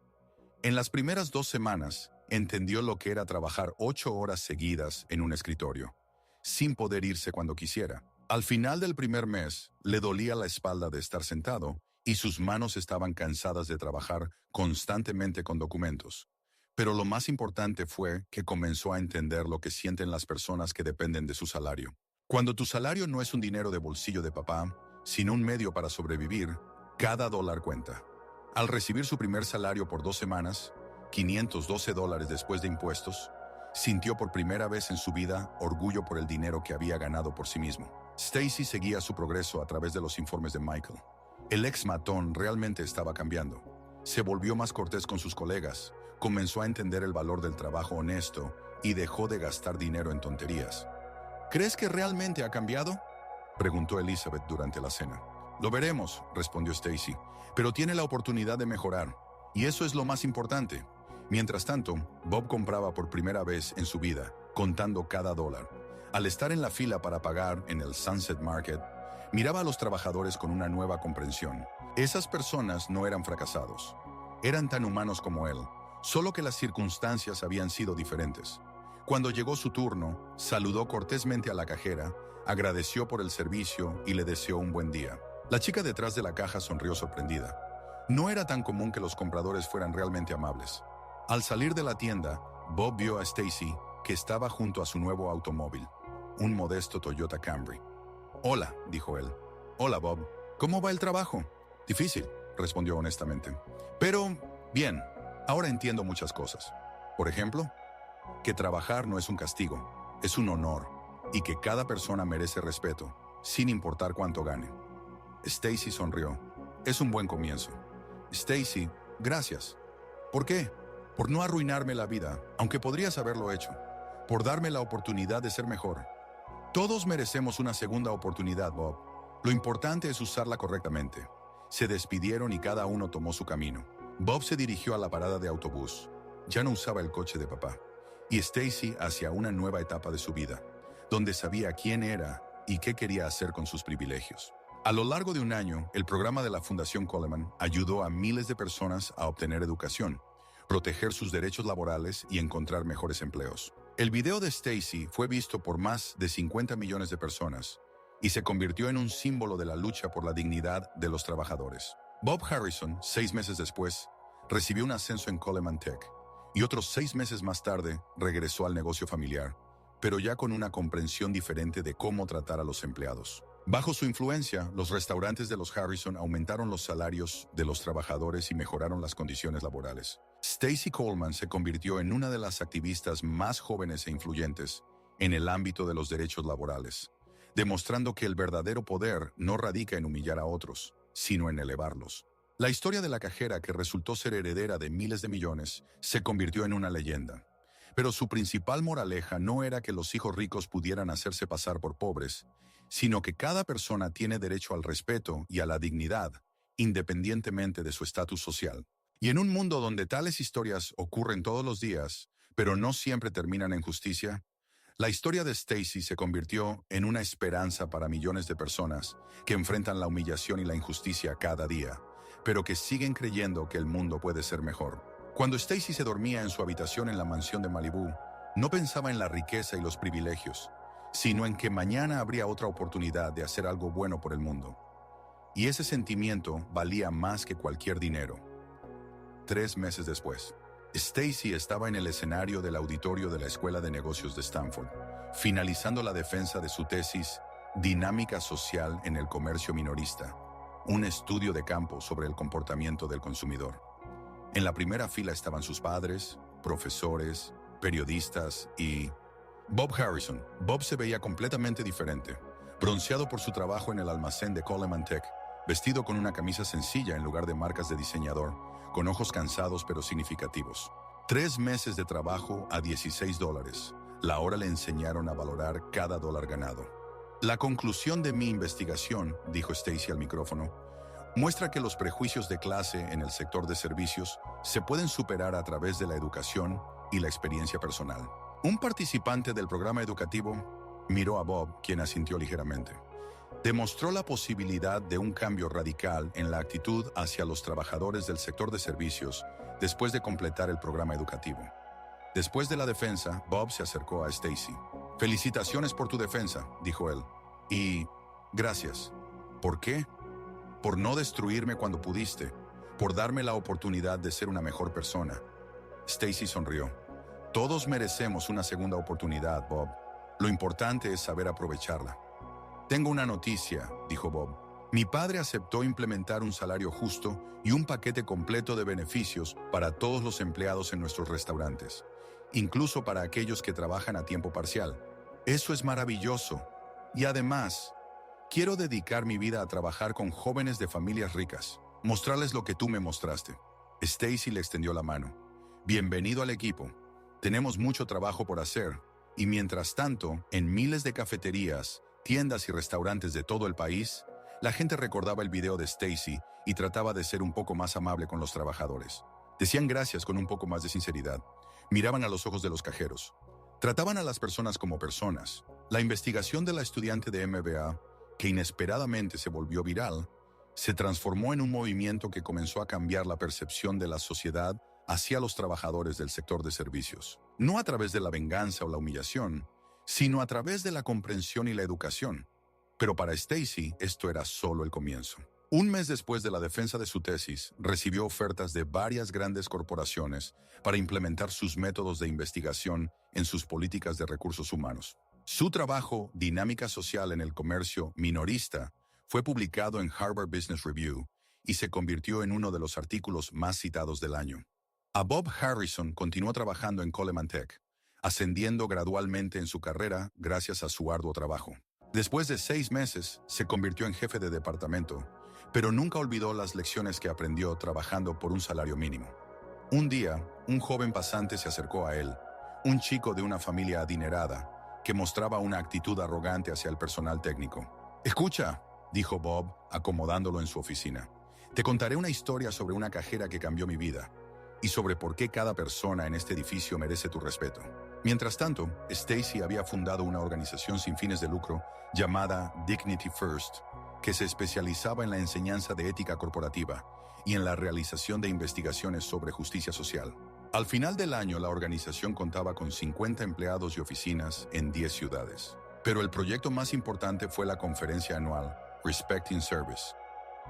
En las primeras 2 semanas, entendió lo que era trabajar 8 horas seguidas en un escritorio, sin poder irse cuando quisiera. Al final del primer mes, le dolía la espalda de estar sentado y sus manos estaban cansadas de trabajar constantemente con documentos. Pero lo más importante fue que comenzó a entender lo que sienten las personas que dependen de su salario. Cuando tu salario no es un dinero de bolsillo de papá, sino un medio para sobrevivir, cada dólar cuenta. Al recibir su primer salario por 2 semanas, $512 después de impuestos, sintió por primera vez en su vida orgullo por el dinero que había ganado por sí mismo. Stacy seguía su progreso a través de los informes de Michael. El ex matón realmente estaba cambiando. Se volvió más cortés con sus colegas, comenzó a entender el valor del trabajo honesto y dejó de gastar dinero en tonterías. ¿Crees que realmente ha cambiado?, preguntó Elizabeth durante la cena. Lo veremos, respondió Stacy, pero tiene la oportunidad de mejorar, y eso es lo más importante. Mientras tanto, Bob compraba por primera vez en su vida, contando cada dólar. Al estar en la fila para pagar en el Sunset Market, miraba a los trabajadores con una nueva comprensión. Esas personas no eran fracasados. Eran tan humanos como él, solo que las circunstancias habían sido diferentes. Cuando llegó su turno, saludó cortésmente a la cajera, agradeció por el servicio y le deseó un buen día. La chica detrás de la caja sonrió sorprendida. No era tan común que los compradores fueran realmente amables. Al salir de la tienda, Bob vio a Stacy, que estaba junto a su nuevo automóvil, un modesto Toyota Camry. «Hola», dijo él. «Hola, Bob. ¿Cómo va el trabajo?» «Difícil», respondió honestamente. «Pero, bien, ahora entiendo muchas cosas. Por ejemplo, que trabajar no es un castigo, es un honor, y que cada persona merece respeto, sin importar cuánto gane». Stacy sonrió. «Es un buen comienzo». «Stacy, gracias». «¿Por qué?» «Por no arruinarme la vida, aunque podrías haberlo hecho. Por darme la oportunidad de ser mejor. Todos merecemos una segunda oportunidad, Bob. Lo importante es usarla correctamente». Se despidieron y cada uno tomó su camino. Bob se dirigió a la parada de autobús. Ya no usaba el coche de papá. Y Stacy hacia una nueva etapa de su vida, donde sabía quién era y qué quería hacer con sus privilegios. A lo largo de un año, el programa de la Fundación Coleman ayudó a miles de personas a obtener educación, proteger sus derechos laborales y encontrar mejores empleos. El video de Stacy fue visto por más de 50 millones de personas y se convirtió en un símbolo de la lucha por la dignidad de los trabajadores. Bob Harrison, 6 meses después, recibió un ascenso en Coleman Tech y otros 6 meses más tarde regresó al negocio familiar, pero ya con una comprensión diferente de cómo tratar a los empleados. Bajo su influencia, los restaurantes de los Harrison aumentaron los salarios de los trabajadores y mejoraron las condiciones laborales. Stacy Coleman se convirtió en una de las activistas más jóvenes e influyentes en el ámbito de los derechos laborales, demostrando que el verdadero poder no radica en humillar a otros, sino en elevarlos. La historia de la cajera, que resultó ser heredera de miles de millones, se convirtió en una leyenda. Pero su principal moraleja no era que los hijos ricos pudieran hacerse pasar por pobres, sino que cada persona tiene derecho al respeto y a la dignidad, independientemente de su estatus social. Y en un mundo donde tales historias ocurren todos los días, pero no siempre terminan en justicia, la historia de Stacy se convirtió en una esperanza para millones de personas que enfrentan la humillación y la injusticia cada día, pero que siguen creyendo que el mundo puede ser mejor. Cuando Stacy se dormía en su habitación en la mansión de Malibú, no pensaba en la riqueza y los privilegios, sino en que mañana habría otra oportunidad de hacer algo bueno por el mundo. Y ese sentimiento valía más que cualquier dinero. 3 meses después, Stacy estaba en el escenario del auditorio de la Escuela de Negocios de Stanford, finalizando la defensa de su tesis Dinámica Social en el Comercio Minorista, un estudio de campo sobre el comportamiento del consumidor. En la primera fila estaban sus padres, profesores, periodistas y Bob Harrison. Bob se veía completamente diferente, bronceado por su trabajo en el almacén de Coleman Tech, vestido con una camisa sencilla en lugar de marcas de diseñador, con ojos cansados pero significativos. 3 meses de trabajo a $16. La hora le enseñaron a valorar cada dólar ganado. La conclusión de mi investigación, dijo Stacy al micrófono, muestra que los prejuicios de clase en el sector de servicios se pueden superar a través de la educación y la experiencia personal. Un participante del programa educativo miró a Bob, quien asintió ligeramente. Demostró la posibilidad de un cambio radical en la actitud hacia los trabajadores del sector de servicios después de completar el programa educativo. Después de la defensa, Bob se acercó a Stacy. «Felicitaciones por tu defensa», dijo él. «Y gracias». «¿Por qué?» «Por no destruirme cuando pudiste, por darme la oportunidad de ser una mejor persona». Stacy sonrió. «Todos merecemos una segunda oportunidad, Bob. Lo importante es saber aprovecharla». «Tengo una noticia», dijo Bob. «Mi padre aceptó implementar un salario justo y un paquete completo de beneficios para todos los empleados en nuestros restaurantes, incluso para aquellos que trabajan a tiempo parcial. Eso es maravilloso. Y además, quiero dedicar mi vida a trabajar con jóvenes de familias ricas, mostrarles lo que tú me mostraste». Stacy le extendió la mano. «Bienvenido al equipo. Tenemos mucho trabajo por hacer, y mientras tanto, en miles de cafeterías, tiendas y restaurantes de todo el país, la gente recordaba el video de Stacy y trataba de ser un poco más amable con los trabajadores. Decían gracias con un poco más de sinceridad. Miraban a los ojos de los cajeros. Trataban a las personas como personas. La investigación de la estudiante de MBA, que inesperadamente se volvió viral, se transformó en un movimiento que comenzó a cambiar la percepción de la sociedad hacia los trabajadores del sector de servicios. No a través de la venganza o la humillación, sino a través de la comprensión y la educación. Pero para Stacy, esto era solo el comienzo. Un mes después de la defensa de su tesis, recibió ofertas de varias grandes corporaciones para implementar sus métodos de investigación en sus políticas de recursos humanos. Su trabajo, Dinámica Social en el Comercio Minorista, fue publicado en Harvard Business Review y se convirtió en uno de los artículos más citados del año. A Bob Harrison continuó trabajando en Coleman Tech, ascendiendo gradualmente en su carrera gracias a su arduo trabajo. Después de 6 meses, se convirtió en jefe de departamento, pero nunca olvidó las lecciones que aprendió trabajando por un salario mínimo. Un día, un joven pasante se acercó a él, un chico de una familia adinerada, que mostraba una actitud arrogante hacia el personal técnico. «Escucha», dijo Bob, acomodándolo en su oficina. «Te contaré una historia sobre una cajera que cambió mi vida, y sobre por qué cada persona en este edificio merece tu respeto». Mientras tanto, Stacy había fundado una organización sin fines de lucro llamada Dignity First, que se especializaba en la enseñanza de ética corporativa y en la realización de investigaciones sobre justicia social. Al final del año, la organización contaba con 50 empleados y oficinas en 10 ciudades. Pero el proyecto más importante fue la conferencia anual Respecting Service,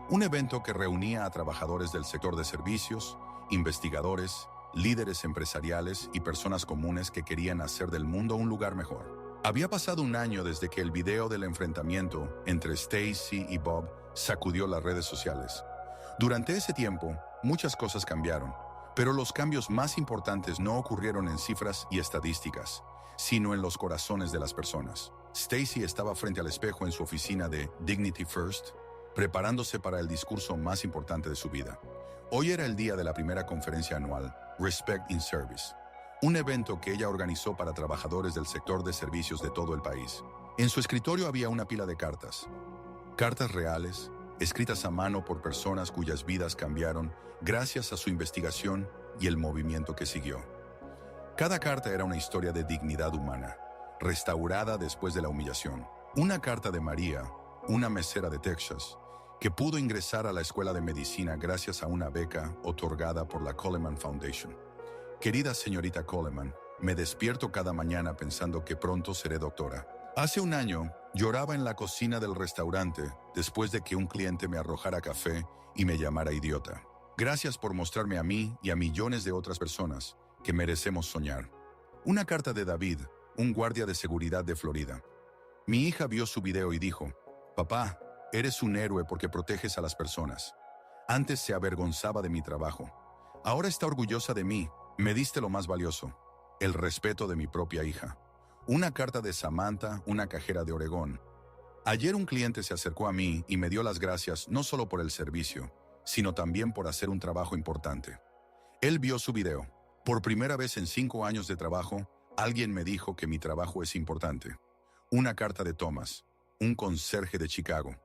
un evento que reunía a trabajadores del sector de servicios, investigadores, líderes empresariales y personas comunes que querían hacer del mundo un lugar mejor. Había pasado un año desde que el video del enfrentamiento entre Stacy y Bob sacudió las redes sociales. Durante ese tiempo, muchas cosas cambiaron, pero los cambios más importantes no ocurrieron en cifras y estadísticas, sino en los corazones de las personas. Stacy estaba frente al espejo en su oficina de Dignity First, preparándose para el discurso más importante de su vida. Hoy era el día de la primera conferencia anual, Respect in Service, un evento que ella organizó para trabajadores del sector de servicios de todo el país. En su escritorio había una pila de cartas. Cartas reales, escritas a mano por personas cuyas vidas cambiaron gracias a su investigación y el movimiento que siguió. Cada carta era una historia de dignidad humana, restaurada después de la humillación. Una carta de María, una mesera de Texas, que pudo ingresar a la escuela de medicina gracias a una beca otorgada por la Coleman Foundation. Querida señorita Coleman, me despierto cada mañana pensando que pronto seré doctora. Hace un año, lloraba en la cocina del restaurante después de que un cliente me arrojara café y me llamara idiota. Gracias por mostrarme a mí y a millones de otras personas que merecemos soñar. Una carta de David, un guardia de seguridad de Florida. Mi hija vio su video y dijo, «Papá, eres un héroe porque proteges a las personas. Antes se avergonzaba de mi trabajo. Ahora está orgullosa de mí. Me diste lo más valioso, el respeto de mi propia hija». Una carta de Samantha, una cajera de Oregón. Ayer un cliente se acercó a mí y me dio las gracias no solo por el servicio, sino también por hacer un trabajo importante. Él vio su video. Por primera vez en 5 años de trabajo, alguien me dijo que mi trabajo es importante. Una carta de Thomas, un conserje de Chicago.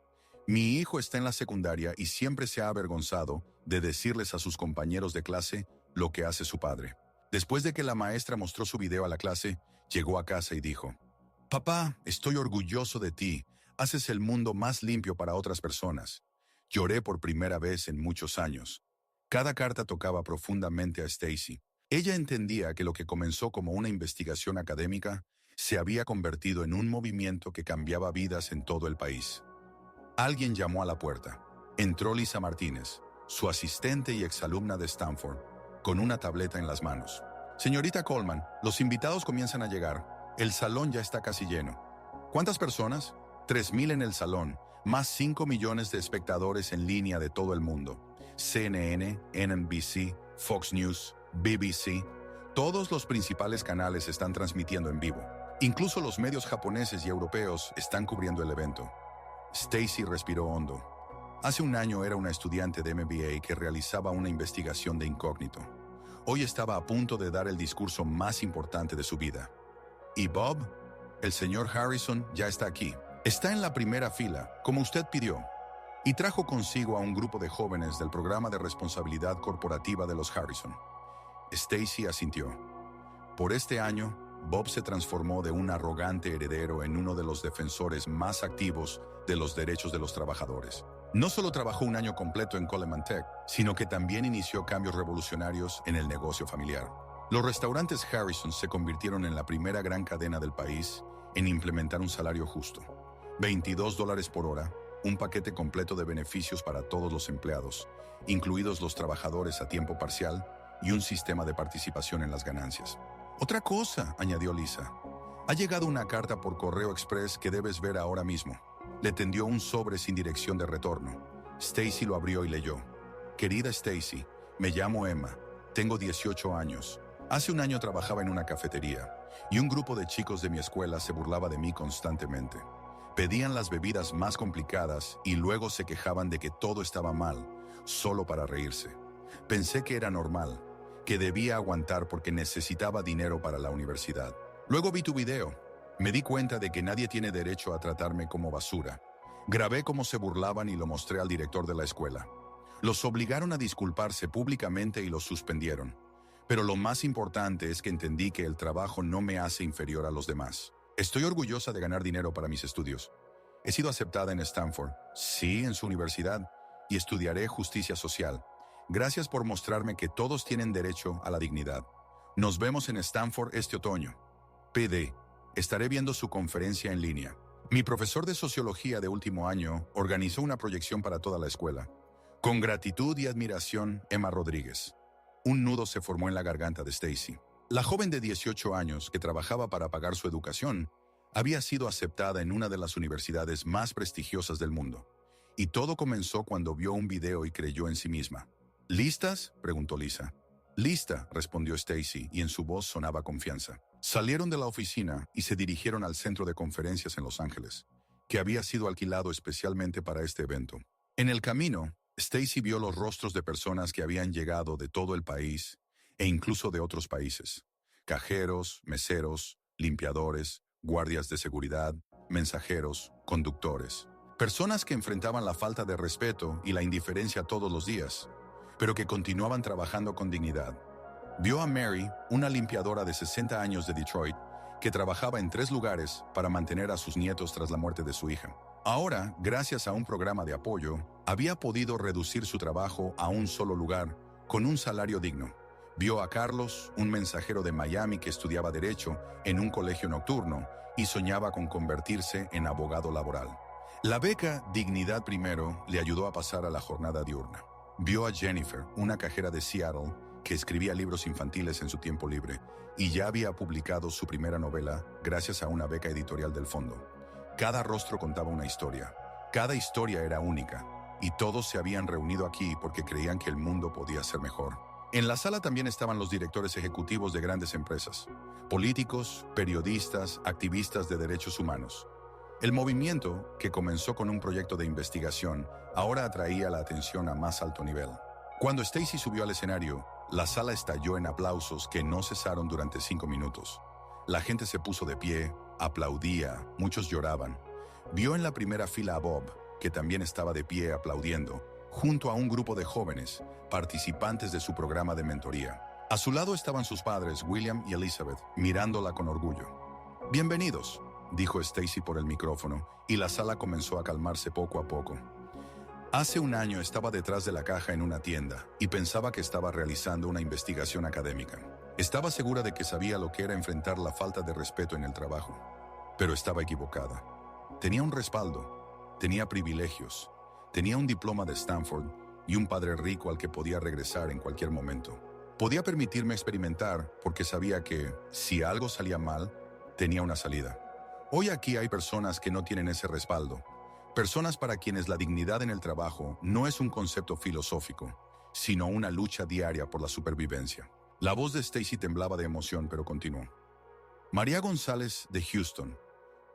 Mi hijo está en la secundaria y siempre se ha avergonzado de decirles a sus compañeros de clase lo que hace su padre. Después de que la maestra mostró su video a la clase, llegó a casa y dijo, «Papá, estoy orgulloso de ti. Haces el mundo más limpio para otras personas». Lloré por primera vez en muchos años. Cada carta tocaba profundamente a Stacy. Ella entendía que lo que comenzó como una investigación académica se había convertido en un movimiento que cambiaba vidas en todo el país. Alguien llamó a la puerta. Entró Lisa Martínez, su asistente y exalumna de Stanford, con una tableta en las manos. «Señorita Coleman, los invitados comienzan a llegar. El salón ya está casi lleno». «¿Cuántas personas?» 3,000 en el salón, más 5 millones de espectadores en línea de todo el mundo. CNN, NBC, Fox News, BBC, todos los principales canales están transmitiendo en vivo. Incluso los medios japoneses y europeos están cubriendo el evento. Stacy respiró hondo. Hace un año era una estudiante de MBA que realizaba una investigación de incógnito. Hoy estaba a punto de dar el discurso más importante de su vida. ¿Y Bob? El señor Harrison ya está aquí. Está en la primera fila, como usted pidió. Y trajo consigo a un grupo de jóvenes del programa de responsabilidad corporativa de los Harrison. Stacy asintió. Por este año, Bob se transformó de un arrogante heredero en uno de los defensores más activos de los derechos de los trabajadores. No solo trabajó un año completo en Coleman Tech, sino que también inició cambios revolucionarios en el negocio familiar. Los restaurantes Harrison se convirtieron en la primera gran cadena del país en implementar un salario justo. $22 por hora, un paquete completo de beneficios para todos los empleados, incluidos los trabajadores a tiempo parcial, y un sistema de participación en las ganancias. «Otra cosa», añadió Lisa. «Ha llegado una carta por correo express que debes ver ahora mismo». Le tendió un sobre sin dirección de retorno. Stacy lo abrió y leyó. «Querida Stacy, me llamo Emma. Tengo 18 años. Hace un año trabajaba en una cafetería, y un grupo de chicos de mi escuela se burlaba de mí constantemente. Pedían las bebidas más complicadas y luego se quejaban de que todo estaba mal, solo para reírse. Pensé que era normal, que debía aguantar porque necesitaba dinero para la universidad. Luego vi tu video. Me di cuenta de que nadie tiene derecho a tratarme como basura. Grabé cómo se burlaban y lo mostré al director de la escuela. Los obligaron a disculparse públicamente y los suspendieron. Pero lo más importante es que entendí que el trabajo no me hace inferior a los demás. Estoy orgullosa de ganar dinero para mis estudios. He sido aceptada en Stanford, sí, en su universidad, y estudiaré justicia social. Gracias por mostrarme que todos tienen derecho a la dignidad. Nos vemos en Stanford este otoño. PD. Estaré viendo su conferencia en línea. Mi profesor de sociología de último año organizó una proyección para toda la escuela. Con gratitud y admiración, Emma Rodríguez». Un nudo se formó en la garganta de Stacy. La joven de 18 años, que trabajaba para pagar su educación, Había sido aceptada en una de las universidades más prestigiosas del mundo. Y todo comenzó cuando vio un video y creyó en sí misma. ¿Listas?, preguntó Lisa. Lista, respondió Stacy, y en su voz sonaba confianza. Salieron de la oficina y se dirigieron al centro de conferencias en Los Ángeles, que había sido alquilado especialmente para este evento. En el camino, Stacy vio los rostros de personas que habían llegado de todo el país e incluso de otros países. Cajeros, meseros, limpiadores, guardias de seguridad, mensajeros, conductores. Personas que enfrentaban la falta de respeto y la indiferencia todos los días, pero que continuaban trabajando con dignidad. Vio a Mary, una limpiadora de 60 años de Detroit, que trabajaba en 3 lugares para mantener a sus nietos tras la muerte de su hija. Ahora, gracias a un programa de apoyo, había podido reducir su trabajo a un solo lugar, con un salario digno. Vio a Carlos, un mensajero de Miami que estudiaba Derecho en un colegio nocturno y soñaba con convertirse en abogado laboral. La beca Dignidad Primero le ayudó a pasar a la jornada diurna. Vio a Jennifer, una cajera de Seattle, que escribía libros infantiles en su tiempo libre y ya había publicado su primera novela gracias a una beca editorial del fondo. Cada rostro contaba una historia. Cada historia era única y todos se habían reunido aquí porque creían que el mundo podía ser mejor. En la sala también estaban los directores ejecutivos de grandes empresas, políticos, periodistas, activistas de derechos humanos. El movimiento, que comenzó con un proyecto de investigación, ahora atraía la atención a más alto nivel. Cuando Stacy subió al escenario, la sala estalló en aplausos que no cesaron durante 5 minutos. La gente se puso de pie, aplaudía, muchos lloraban. Vio en la primera fila a Bob, que también estaba de pie aplaudiendo, junto a un grupo de jóvenes, participantes de su programa de mentoría. A su lado estaban sus padres, William y Elizabeth, mirándola con orgullo. «Bienvenidos», dijo Stacy por el micrófono, y la sala comenzó a calmarse poco a poco. Hace un año estaba detrás de la caja en una tienda y pensaba que estaba realizando una investigación académica. Estaba segura de que sabía lo que era enfrentar la falta de respeto en el trabajo, pero estaba equivocada. Tenía un respaldo, tenía privilegios, tenía un diploma de Stanford y un padre rico al que podía regresar en cualquier momento. Podía permitirme experimentar porque sabía que, si algo salía mal, tenía una salida. Hoy aquí hay personas que no tienen ese respaldo. Personas para quienes la dignidad en el trabajo no es un concepto filosófico, sino una lucha diaria por la supervivencia. La voz de Stacy temblaba de emoción, pero continuó. María González, de Houston,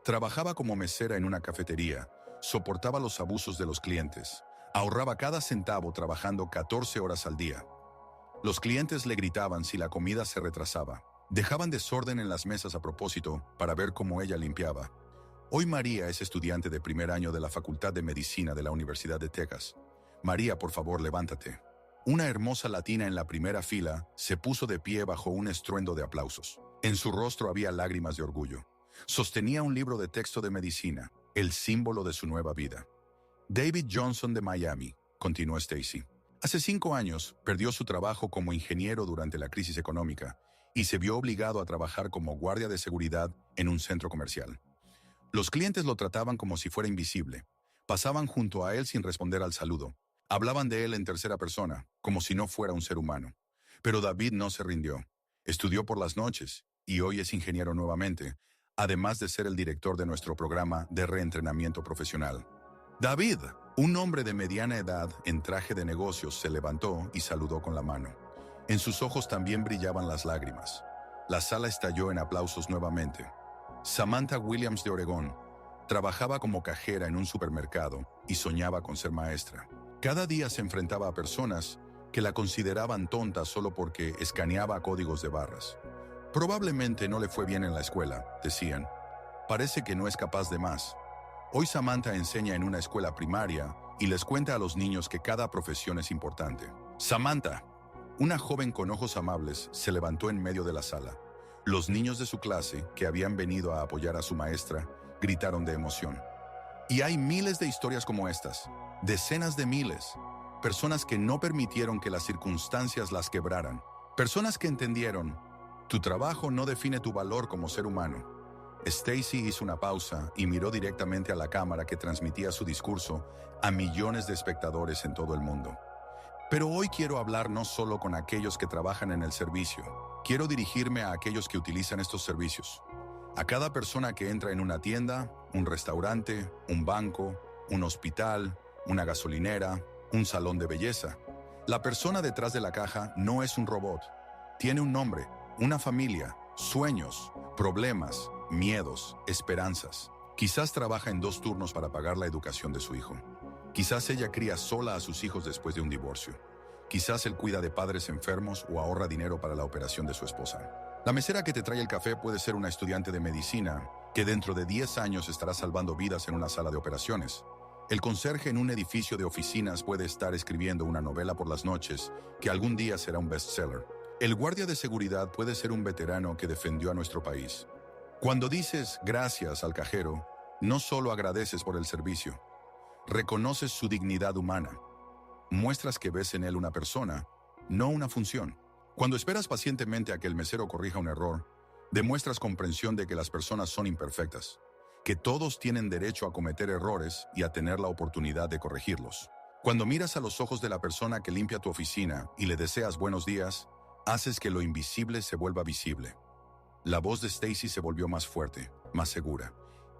trabajaba como mesera en una cafetería, soportaba los abusos de los clientes, ahorraba cada centavo trabajando 14 horas al día. Los clientes le gritaban si la comida se retrasaba. Dejaban desorden en las mesas a propósito para ver cómo ella limpiaba. Hoy María es estudiante de primer año de la Facultad de Medicina de la Universidad de Texas. María, por favor, levántate. Una hermosa latina en la primera fila se puso de pie bajo un estruendo de aplausos. En su rostro había lágrimas de orgullo. Sostenía un libro de texto de medicina, el símbolo de su nueva vida. David Johnson de Miami, continuó Stacy. Hace 5 años perdió su trabajo como ingeniero durante la crisis económica y se vio obligado a trabajar como guardia de seguridad en un centro comercial. Los clientes lo trataban como si fuera invisible. Pasaban junto a él sin responder al saludo. Hablaban de él en tercera persona, como si no fuera un ser humano. Pero David no se rindió. Estudió por las noches y hoy es ingeniero nuevamente, además de ser el director de nuestro programa de reentrenamiento profesional. David, un hombre de mediana edad en traje de negocios, se levantó y saludó con la mano. En sus ojos también brillaban las lágrimas. La sala estalló en aplausos nuevamente. Samantha Williams de Oregón trabajaba como cajera en un supermercado y soñaba con ser maestra. Cada día se enfrentaba a personas que la consideraban tonta solo porque escaneaba códigos de barras. Probablemente no le fue bien en la escuela, decían. Parece que no es capaz de más. Hoy Samantha enseña en una escuela primaria y les cuenta a los niños que cada profesión es importante. Samantha, una joven con ojos amables, se levantó en medio de la sala. Los niños de su clase, que habían venido a apoyar a su maestra, gritaron de emoción. Y hay miles de historias como estas, decenas de miles. Personas que no permitieron que las circunstancias las quebraran. Personas que entendieron, tu trabajo no define tu valor como ser humano. Stacy hizo una pausa y miró directamente a la cámara que transmitía su discurso a millones de espectadores en todo el mundo. Pero hoy quiero hablar no solo con aquellos que trabajan en el servicio. Quiero dirigirme a aquellos que utilizan estos servicios. A cada persona que entra en una tienda, un restaurante, un banco, un hospital, una gasolinera, un salón de belleza. La persona detrás de la caja no es un robot. Tiene un nombre, una familia, sueños, problemas, miedos, esperanzas. Quizás trabaja en 2 turnos para pagar la educación de su hijo. Quizás ella cría sola a sus hijos después de un divorcio. Quizás él cuida de padres enfermos o ahorra dinero para la operación de su esposa. La mesera que te trae el café puede ser una estudiante de medicina que dentro de 10 años estará salvando vidas en una sala de operaciones. El conserje en un edificio de oficinas puede estar escribiendo una novela por las noches que algún día será un bestseller. El guardia de seguridad puede ser un veterano que defendió a nuestro país. Cuando dices gracias al cajero, no solo agradeces por el servicio, reconoces su dignidad humana. Muestras que ves en él una persona, no una función. Cuando esperas pacientemente a que el mesero corrija un error, demuestras comprensión de que las personas son imperfectas, que todos tienen derecho a cometer errores y a tener la oportunidad de corregirlos. Cuando miras a los ojos de la persona que limpia tu oficina y le deseas buenos días, haces que lo invisible se vuelva visible. La voz de Stacy se volvió más fuerte, más segura,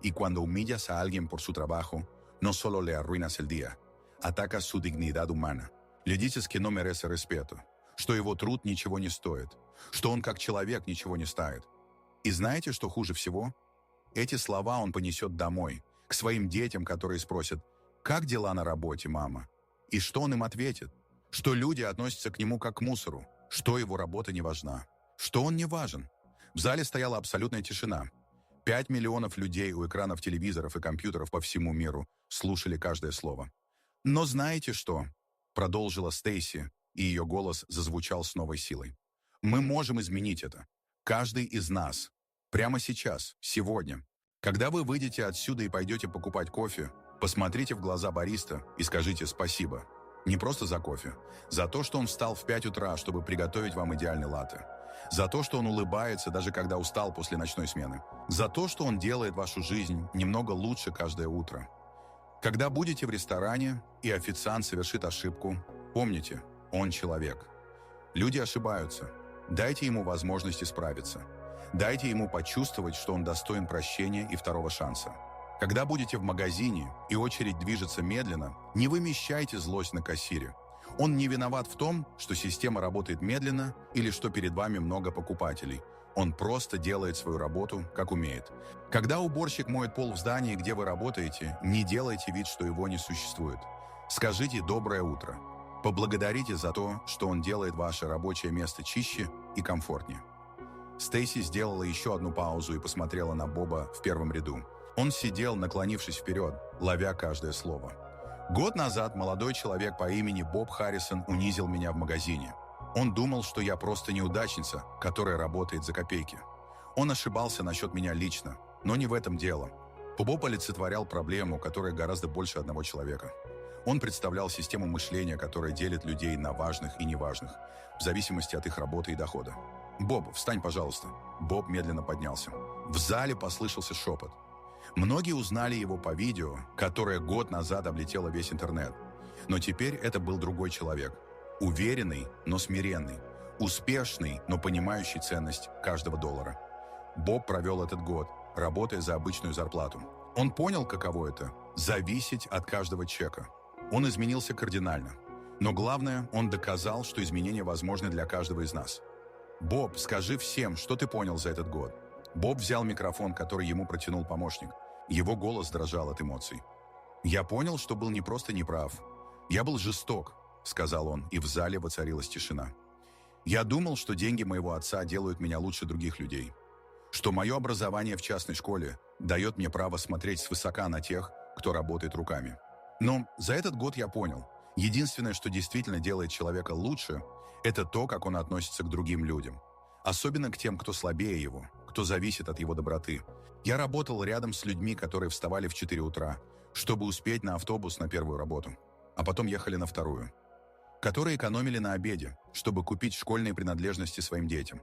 y cuando humillas a alguien por su trabajo, no solo le arruinas el día, atacas su dignidad humana. Le dices que no merece respeto, что его труд ничего не стоит, что он как человек ничего не стоит. И знаете, что хуже всего? Эти слова он понесет домой, к своим детям, которые спросят: «Как дела на работе, мама?» И что он им ответит? Что люди относятся к нему как к мусору, что его работа не важна, что он не важен. В зале стояла абсолютная тишина. 5 миллионов людей у экранов телевизоров и компьютеров по всему миру слушали каждое слово. «Но знаете что?» — продолжила Стейси, и ее голос зазвучал с новой силой. «Мы можем изменить это. Каждый из нас. Прямо сейчас, сегодня. Когда вы выйдете отсюда и пойдете покупать кофе, посмотрите в глаза бариста и скажите спасибо. Не просто за кофе, за то, что он встал в 5 утра, чтобы приготовить вам идеальный латте. За то, что он улыбается, даже когда устал после ночной смены. За то, что он делает вашу жизнь немного лучше каждое утро. Когда будете в ресторане, и официант совершит ошибку, помните, он человек. Люди ошибаются. Дайте ему возможность исправиться. Дайте ему почувствовать, что он достоин прощения и второго шанса. Когда будете в магазине, и очередь движется медленно, не вымещайте злость на кассире. Он не виноват в том, что система работает медленно или что перед вами много покупателей. Он просто делает свою работу, как умеет. Когда уборщик моет пол в здании, где вы работаете, не делайте вид, что его не существует. Скажите «доброе утро». Поблагодарите за то, что он делает ваше рабочее место чище и комфортнее. Стейси сделала еще одну паузу и посмотрела на Боба в первом ряду. Он сидел, наклонившись вперед, ловя каждое слово. Год назад молодой человек по имени Боб Харрисон унизил меня в магазине. Он думал, что я просто неудачница, которая работает за копейки. Он ошибался насчет меня лично, но не в этом дело. Боб олицетворял проблему, которая гораздо больше одного человека. Он представлял систему мышления, которая делит людей на важных и неважных, в зависимости от их работы и дохода. «Боб, встань, пожалуйста». Боб медленно поднялся. В зале послышался шепот. Многие узнали его по видео, которое год назад облетело весь интернет. Но теперь это был другой человек. Уверенный, но смиренный. Успешный, но понимающий ценность каждого доллара. Боб провел этот год, работая за обычную зарплату. Он понял, каково это – зависеть от каждого чека. Он изменился кардинально. Но главное, он доказал, что изменения возможны для каждого из нас. «Боб, скажи всем, что ты понял за этот год». Боб взял микрофон, который ему протянул помощник. Его голос дрожал от эмоций. «Я понял, что был не просто неправ. Я был жесток», — сказал он, и в зале воцарилась тишина. «Я думал, что деньги моего отца делают меня лучше других людей. Что мое образование в частной школе дает мне право смотреть свысока на тех, кто работает руками. Но за этот год я понял, единственное, что действительно делает человека лучше, это то, как он относится к другим людям. Особенно к тем, кто слабее его, кто зависит от его доброты. Я работал рядом с людьми, которые вставали в 4 утра, чтобы успеть на автобус на первую работу, а потом ехали на вторую. Которые экономили на обеде, чтобы купить школьные принадлежности своим детям.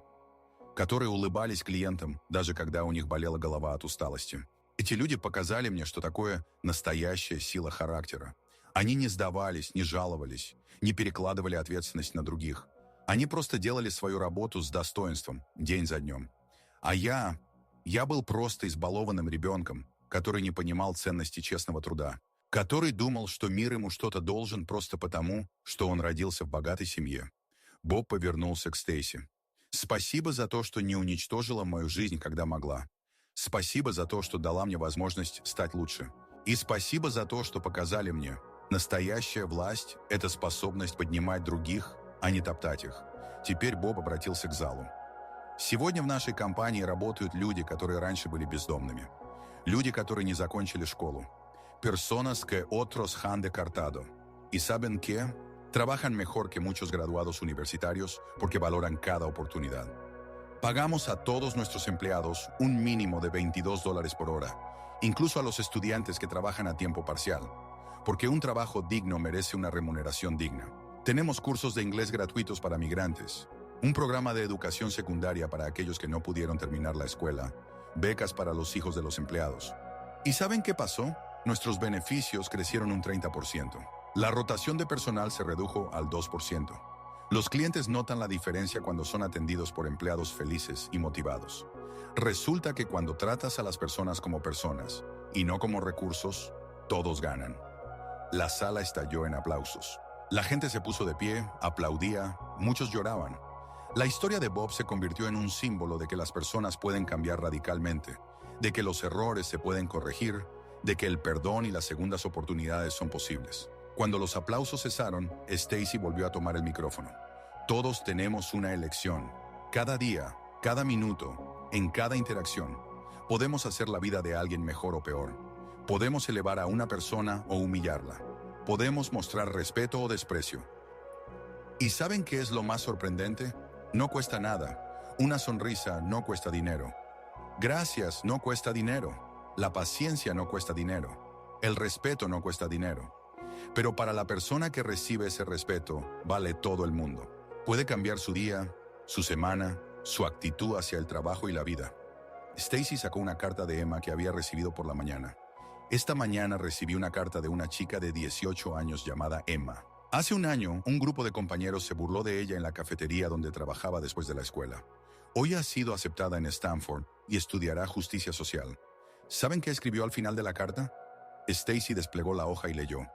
Которые улыбались клиентам, даже когда у них болела голова от усталости. Эти люди показали мне, что такое настоящая сила характера. Они не сдавались, не жаловались, не перекладывали ответственность на других. Они просто делали свою работу с достоинством, день за днем. А я Я был просто избалованным ребенком, который не понимал ценности честного труда, который думал, что мир ему что-то должен просто потому, что он родился в богатой семье. Боб повернулся к Стейси. «Спасибо за то, что не уничтожила мою жизнь, когда могла. Спасибо за то, что дала мне возможность стать лучше. И спасибо за то, что показали мне. Настоящая власть – это способность поднимать других, а не топтать их». Теперь Боб обратился к залу. «Сегодня в нашей компании работают люди, которые раньше были бездомными. Люди, которые не закончили школу. Personas que otros han descartado. Y saben que trabajan mejor que muchos graduados universitarios porque valoran cada oportunidad. Pagamos a todos nuestros empleados un mínimo de $22 por hora, incluso a los estudiantes que trabajan a tiempo parcial, porque un trabajo digno merece una remuneración digna. Tenemos cursos de inglés gratuitos para migrantes, un programa de educación secundaria para aquellos que no pudieron terminar la escuela, becas para los hijos de los empleados. ¿Y saben qué pasó? Nuestros beneficios crecieron un 30%. La rotación de personal se redujo al 2%. Los clientes notan la diferencia cuando son atendidos por empleados felices y motivados. Resulta que cuando tratas a las personas como personas y no como recursos, todos ganan. La sala estalló en aplausos. La gente se puso de pie, aplaudía, muchos lloraban. La historia de Bob se convirtió en un símbolo de que las personas pueden cambiar radicalmente, de que los errores se pueden corregir, de que el perdón y las segundas oportunidades son posibles. Cuando los aplausos cesaron, Stacey volvió a tomar el micrófono. Todos tenemos una elección. Cada día, cada minuto, en cada interacción, podemos hacer la vida de alguien mejor o peor. Podemos elevar a una persona o humillarla. Podemos mostrar respeto o desprecio. ¿Y saben qué es lo más sorprendente? No cuesta nada. Una sonrisa no cuesta dinero. Gracias no cuesta dinero. La paciencia no cuesta dinero. El respeto no cuesta dinero. Pero para la persona que recibe ese respeto, vale todo el mundo. Puede cambiar su día, su semana, su actitud hacia el trabajo y la vida. Stacey sacó una carta de Emma que había recibido por la mañana. Esta mañana recibí una carta de una chica de 18 años llamada Emma. Hace un año, un grupo de compañeros se burló de ella en la cafetería donde trabajaba después de la escuela. Hoy ha sido aceptada en Stanford y estudiará justicia social. ¿Saben qué escribió al final de la carta? Stacey desplegó la hoja y leyó.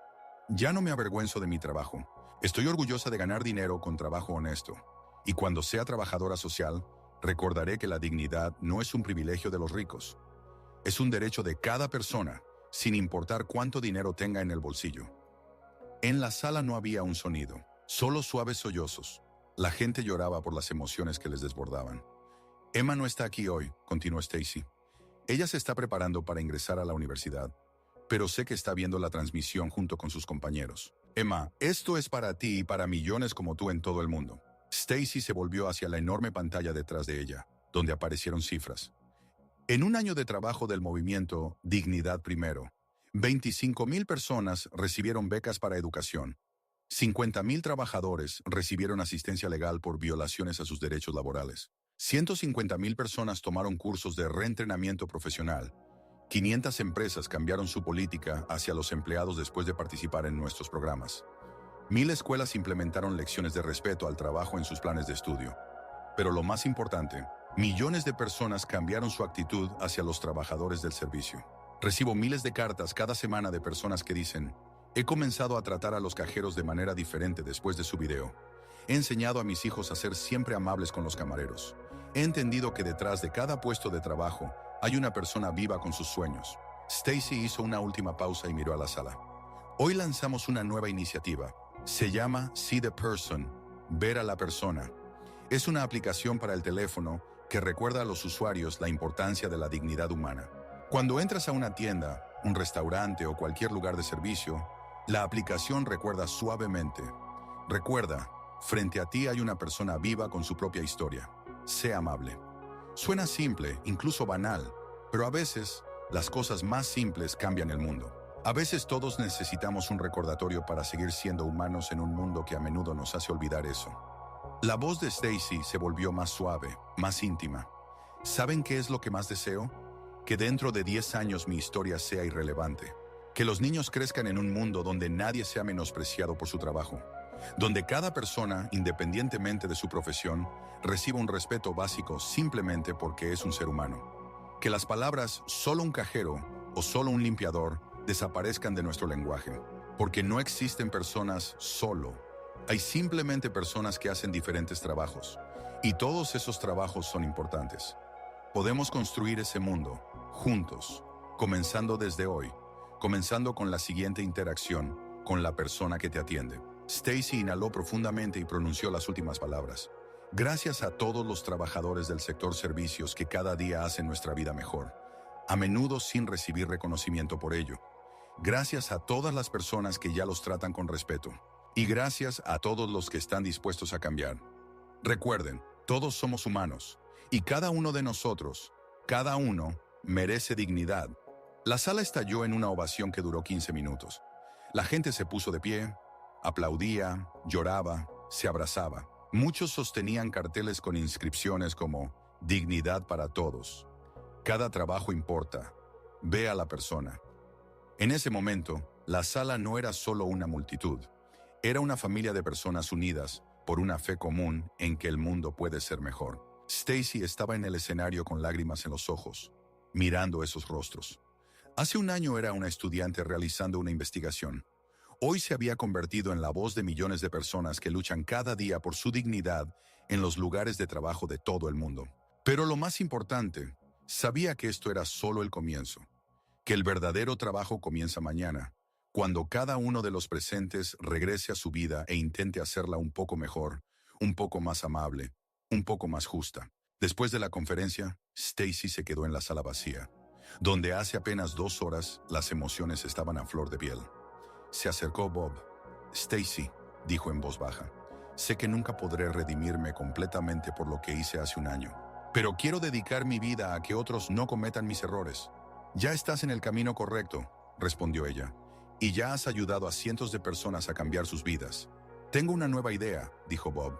Ya no me avergüenzo de mi trabajo. Estoy orgullosa de ganar dinero con trabajo honesto. Y cuando sea trabajadora social, recordaré que la dignidad no es un privilegio de los ricos. Es un derecho de cada persona, sin importar cuánto dinero tenga en el bolsillo. En la sala no había un sonido, solo suaves sollozos. La gente lloraba por las emociones que les desbordaban. Emma no está aquí hoy, continuó Stacey. Ella se está preparando para ingresar a la universidad, pero sé que está viendo la transmisión junto con sus compañeros. Emma, esto es para ti y para millones como tú en todo el mundo. Stacey se volvió hacia la enorme pantalla detrás de ella, donde aparecieron cifras. En un año de trabajo del movimiento Dignidad Primero, 25,000 personas recibieron becas para educación. 50,000 trabajadores recibieron asistencia legal por violaciones a sus derechos laborales. 150,000 personas tomaron cursos de reentrenamiento profesional. 500 empresas cambiaron su política hacia los empleados después de participar en nuestros programas. 1,000 escuelas implementaron lecciones de respeto al trabajo en sus planes de estudio. Pero lo más importante, millones de personas cambiaron su actitud hacia los trabajadores del servicio. Recibo miles de cartas cada semana de personas que dicen: he comenzado a tratar a los cajeros de manera diferente después de su video. He enseñado a mis hijos a ser siempre amables con los camareros. He entendido que detrás de cada puesto de trabajo hay una persona viva con sus sueños. Stacey hizo una última pausa y miró a la sala. Hoy lanzamos una nueva iniciativa. Se llama See the Person, ver a la persona. Es una aplicación para el teléfono que recuerda a los usuarios la importancia de la dignidad humana. Cuando entras a una tienda, un restaurante o cualquier lugar de servicio, la aplicación recuerda suavemente. Recuerda, frente a ti hay una persona viva con su propia historia. Sé amable. Suena simple, incluso banal, pero a veces las cosas más simples cambian el mundo. A veces todos necesitamos un recordatorio para seguir siendo humanos en un mundo que a menudo nos hace olvidar eso. La voz de Stacey se volvió más suave, más íntima. ¿Saben qué es lo que más deseo? Que dentro de 10 años mi historia sea irrelevante. Que los niños crezcan en un mundo donde nadie sea menospreciado por su trabajo. Donde cada persona, independientemente de su profesión, reciba un respeto básico simplemente porque es un ser humano. Que las palabras solo un cajero o solo un limpiador desaparezcan de nuestro lenguaje. Porque no existen personas solo. Hay simplemente personas que hacen diferentes trabajos. Y todos esos trabajos son importantes. Podemos construir ese mundo, juntos, comenzando desde hoy, comenzando con la siguiente interacción con la persona que te atiende. Stacy inhaló profundamente y pronunció las últimas palabras. Gracias a todos los trabajadores del sector servicios que cada día hacen nuestra vida mejor, a menudo sin recibir reconocimiento por ello. Gracias a todas las personas que ya los tratan con respeto. Y gracias a todos los que están dispuestos a cambiar. Recuerden, todos somos humanos, y cada uno de nosotros, cada uno, merece dignidad. La sala estalló en una ovación que duró 15 minutos. La gente se puso de pie, aplaudía, lloraba, se abrazaba. Muchos sostenían carteles con inscripciones como «Dignidad para todos». Cada trabajo importa. Ve a la persona. En ese momento, la sala no era solo una multitud. Era una familia de personas unidas por una fe común en que el mundo puede ser mejor. Stacy estaba en el escenario con lágrimas en los ojos, mirando esos rostros. Hace un año era una estudiante realizando una investigación. Hoy se había convertido en la voz de millones de personas que luchan cada día por su dignidad en los lugares de trabajo de todo el mundo. Pero lo más importante, sabía que esto era solo el comienzo, que el verdadero trabajo comienza mañana, cuando cada uno de los presentes regrese a su vida e intente hacerla un poco mejor, un poco más amable, un poco más justa. Después de la conferencia, Stacy se quedó en la sala vacía, donde hace apenas 2 horas las emociones estaban a flor de piel. Se acercó Bob. «Stacy», dijo en voz baja, «sé que nunca podré redimirme completamente por lo que hice hace un año, pero quiero dedicar mi vida a que otros no cometan mis errores». «Ya estás en el camino correcto», respondió ella, «y ya has ayudado a cientos de personas a cambiar sus vidas». «Tengo una nueva idea», dijo Bob.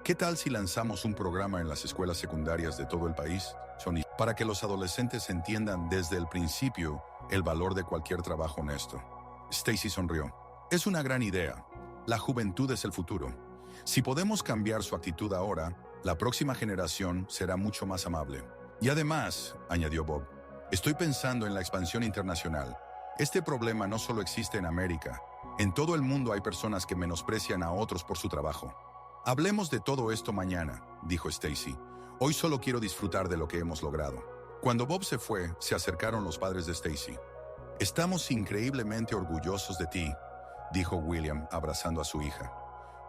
«¿Qué tal si lanzamos un programa en las escuelas secundarias de todo el país, Sonny, para que los adolescentes entiendan desde el principio el valor de cualquier trabajo honesto?» Stacy sonrió. «Es una gran idea. La juventud es el futuro. Si podemos cambiar su actitud ahora, la próxima generación será mucho más amable». «Y además», añadió Bob, «estoy pensando en la expansión internacional. Este problema no solo existe en América. En todo el mundo hay personas que menosprecian a otros por su trabajo». «Hablemos de todo esto mañana», dijo Stacy. «Hoy solo quiero disfrutar de lo que hemos logrado». Cuando Bob se fue, se acercaron los padres de Stacy. «Estamos increíblemente orgullosos de ti», dijo William, abrazando a su hija.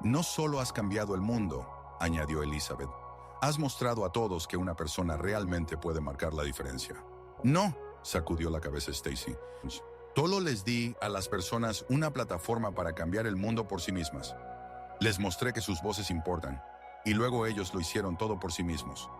«No solo has cambiado el mundo», añadió Elizabeth. «Has mostrado a todos que una persona realmente puede marcar la diferencia». «No», sacudió la cabeza Stacy. «Solo les di a las personas una plataforma para cambiar el mundo por sí mismas. Les mostré que sus voces importan, y luego ellos lo hicieron todo por sí mismos».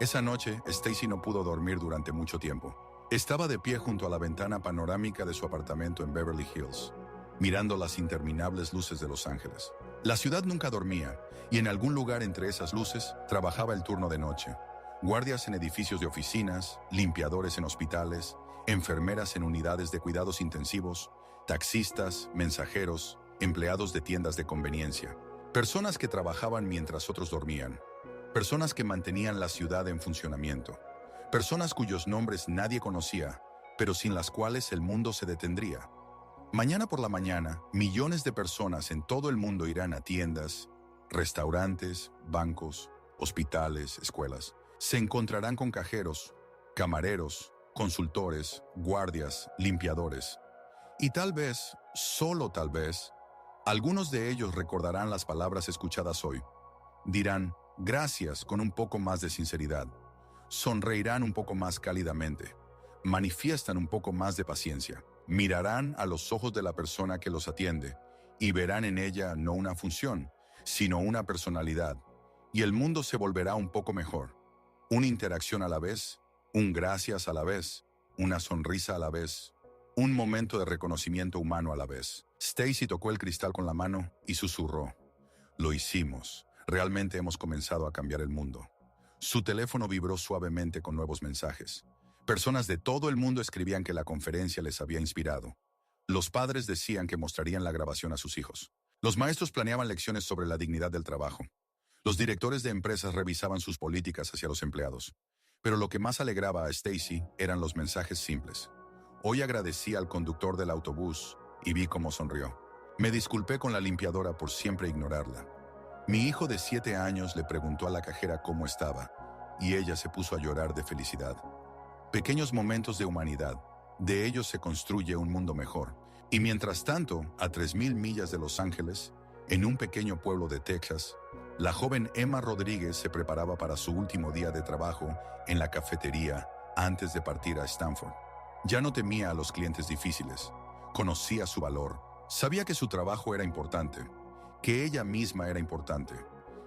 Esa noche, Stacy no pudo dormir durante mucho tiempo. Estaba de pie junto a la ventana panorámica de su apartamento en Beverly Hills, mirando las interminables luces de Los Ángeles. La ciudad nunca dormía, y en algún lugar entre esas luces trabajaba el turno de noche. Guardias en edificios de oficinas, limpiadores en hospitales, enfermeras en unidades de cuidados intensivos, taxistas, mensajeros, empleados de tiendas de conveniencia. Personas que trabajaban mientras otros dormían. Personas que mantenían la ciudad en funcionamiento. Personas cuyos nombres nadie conocía, pero sin las cuales el mundo se detendría. Mañana por la mañana, millones de personas en todo el mundo irán a tiendas, restaurantes, bancos, hospitales, escuelas. Se encontrarán con cajeros, camareros, consultores, guardias, limpiadores. Y tal vez, solo tal vez, algunos de ellos recordarán las palabras escuchadas hoy. Dirán gracias con un poco más de sinceridad. Sonreirán un poco más cálidamente. Manifiestan un poco más de paciencia. Mirarán a los ojos de la persona que los atiende y verán en ella no una función, sino una personalidad. Y el mundo se volverá un poco mejor. Una interacción a la vez, un gracias a la vez, una sonrisa a la vez, un momento de reconocimiento humano a la vez. Stacy tocó el cristal con la mano y susurró. «Lo hicimos. Realmente hemos comenzado a cambiar el mundo». Su teléfono vibró suavemente con nuevos mensajes. Personas de todo el mundo escribían que la conferencia les había inspirado. Los padres decían que mostrarían la grabación a sus hijos. Los maestros planeaban lecciones sobre la dignidad del trabajo. Los directores de empresas revisaban sus políticas hacia los empleados. Pero lo que más alegraba a Stacy eran los mensajes simples. Hoy agradecí al conductor del autobús y vi cómo sonrió. Me disculpé con la limpiadora por siempre ignorarla. Mi hijo de 7 años le preguntó a la cajera cómo estaba y ella se puso a llorar de felicidad. Pequeños momentos de humanidad, de ellos se construye un mundo mejor. Y mientras tanto, a 3.000 millas de Los Ángeles, en un pequeño pueblo de Texas, la joven Emma Rodríguez se preparaba para su último día de trabajo en la cafetería antes de partir a Stanford. Ya no temía a los clientes difíciles, conocía su valor, sabía que su trabajo era importante, que ella misma era importante,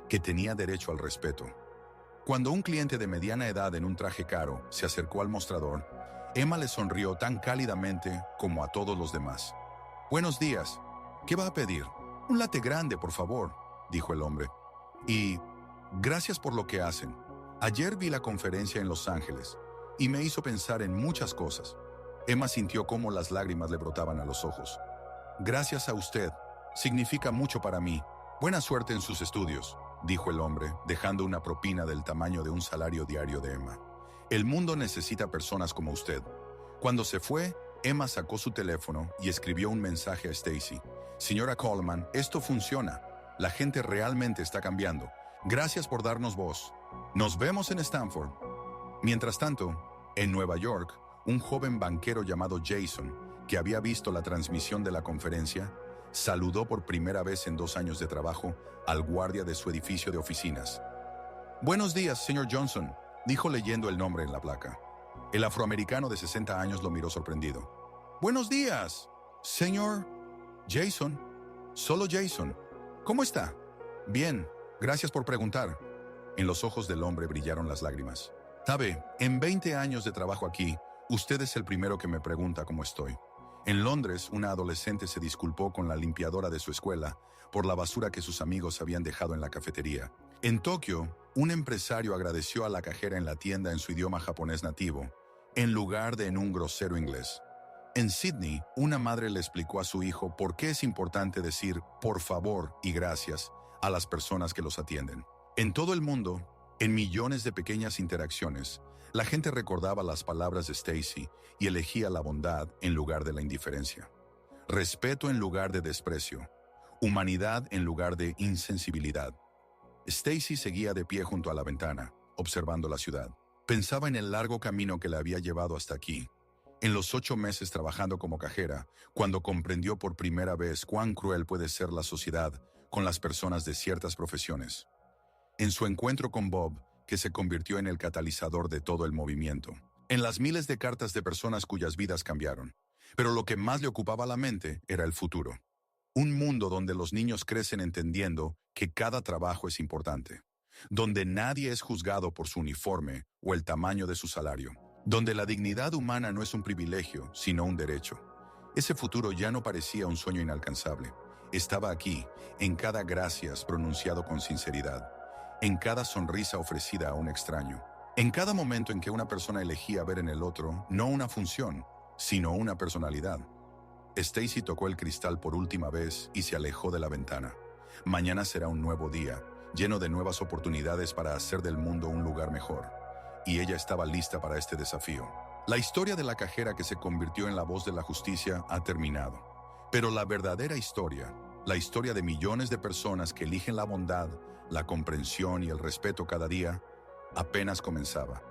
que tenía derecho al respeto. Cuando un cliente de mediana edad en un traje caro se acercó al mostrador, Emma le sonrió tan cálidamente como a todos los demás. «Buenos días. ¿Qué va a pedir?» «Un latte grande, por favor», dijo el hombre. «Y gracias por lo que hacen. Ayer vi la conferencia en Los Ángeles y me hizo pensar en muchas cosas». Emma sintió cómo las lágrimas le brotaban a los ojos. «Gracias a usted. Significa mucho para mí. Buena suerte en sus estudios», dijo el hombre, dejando una propina del tamaño de un salario diario de Emma. «El mundo necesita personas como usted». Cuando se fue, Emma sacó su teléfono y escribió un mensaje a Stacy. «Señora Coleman, esto funciona. La gente realmente está cambiando. Gracias por darnos voz. Nos vemos en Stanford». Mientras tanto, en Nueva York, un joven banquero llamado Jason, que había visto la transmisión de la conferencia, saludó por primera vez en 2 años de trabajo al guardia de su edificio de oficinas. «Buenos días, señor Johnson», dijo leyendo el nombre en la placa. El afroamericano de 60 años lo miró sorprendido. «Buenos días, señor Jason. Solo Jason. ¿Cómo está?» «Bien, gracias por preguntar». En los ojos del hombre brillaron las lágrimas. «Sabe, en 20 años de trabajo aquí, usted es el primero que me pregunta cómo estoy». En Londres, una adolescente se disculpó con la limpiadora de su escuela por la basura que sus amigos habían dejado en la cafetería. En Tokio, un empresario agradeció a la cajera en la tienda en su idioma japonés nativo, en lugar de en un grosero inglés. En Sydney, una madre le explicó a su hijo por qué es importante decir por favor y gracias a las personas que los atienden. En todo el mundo, en millones de pequeñas interacciones, la gente recordaba las palabras de Stacy y elegía la bondad en lugar de la indiferencia. Respeto en lugar de desprecio. Humanidad en lugar de insensibilidad. Stacy seguía de pie junto a la ventana, observando la ciudad. Pensaba en el largo camino que le había llevado hasta aquí. En los 8 meses trabajando como cajera, cuando comprendió por primera vez cuán cruel puede ser la sociedad con las personas de ciertas profesiones. En su encuentro con Bob, que se convirtió en el catalizador de todo el movimiento. En las miles de cartas de personas cuyas vidas cambiaron. Pero lo que más le ocupaba la mente era el futuro. Un mundo donde los niños crecen entendiendo que cada trabajo es importante. Donde nadie es juzgado por su uniforme o el tamaño de su salario. Donde la dignidad humana no es un privilegio, sino un derecho. Ese futuro ya no parecía un sueño inalcanzable. Estaba aquí, en cada gracias pronunciado con sinceridad. En cada sonrisa ofrecida a un extraño. En cada momento en que una persona elegía ver en el otro no una función, sino una personalidad. Stacy tocó el cristal por última vez y se alejó de la ventana. Mañana será un nuevo día, lleno de nuevas oportunidades para hacer del mundo un lugar mejor. Y ella estaba lista para este desafío. La historia de la cajera que se convirtió en la voz de la justicia ha terminado. Pero la verdadera historia, la historia de millones de personas que eligen la bondad, la comprensión y el respeto cada día, apenas comenzaba.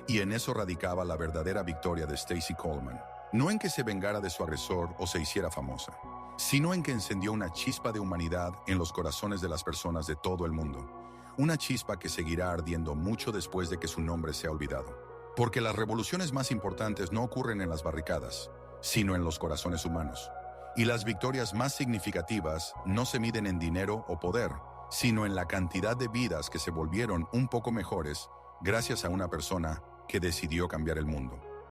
Y en eso radicaba la verdadera victoria de Stacy Coleman. No en que se vengara de su agresor o se hiciera famosa, sino en que encendió una chispa de humanidad en los corazones de las personas de todo el mundo. Una chispa que seguirá ardiendo mucho después de que su nombre sea olvidado. Porque las revoluciones más importantes no ocurren en las barricadas, sino en los corazones humanos. Y las victorias más significativas no se miden en dinero o poder, sino en la cantidad de vidas que se volvieron un poco mejores gracias a una persona que decidió cambiar el mundo.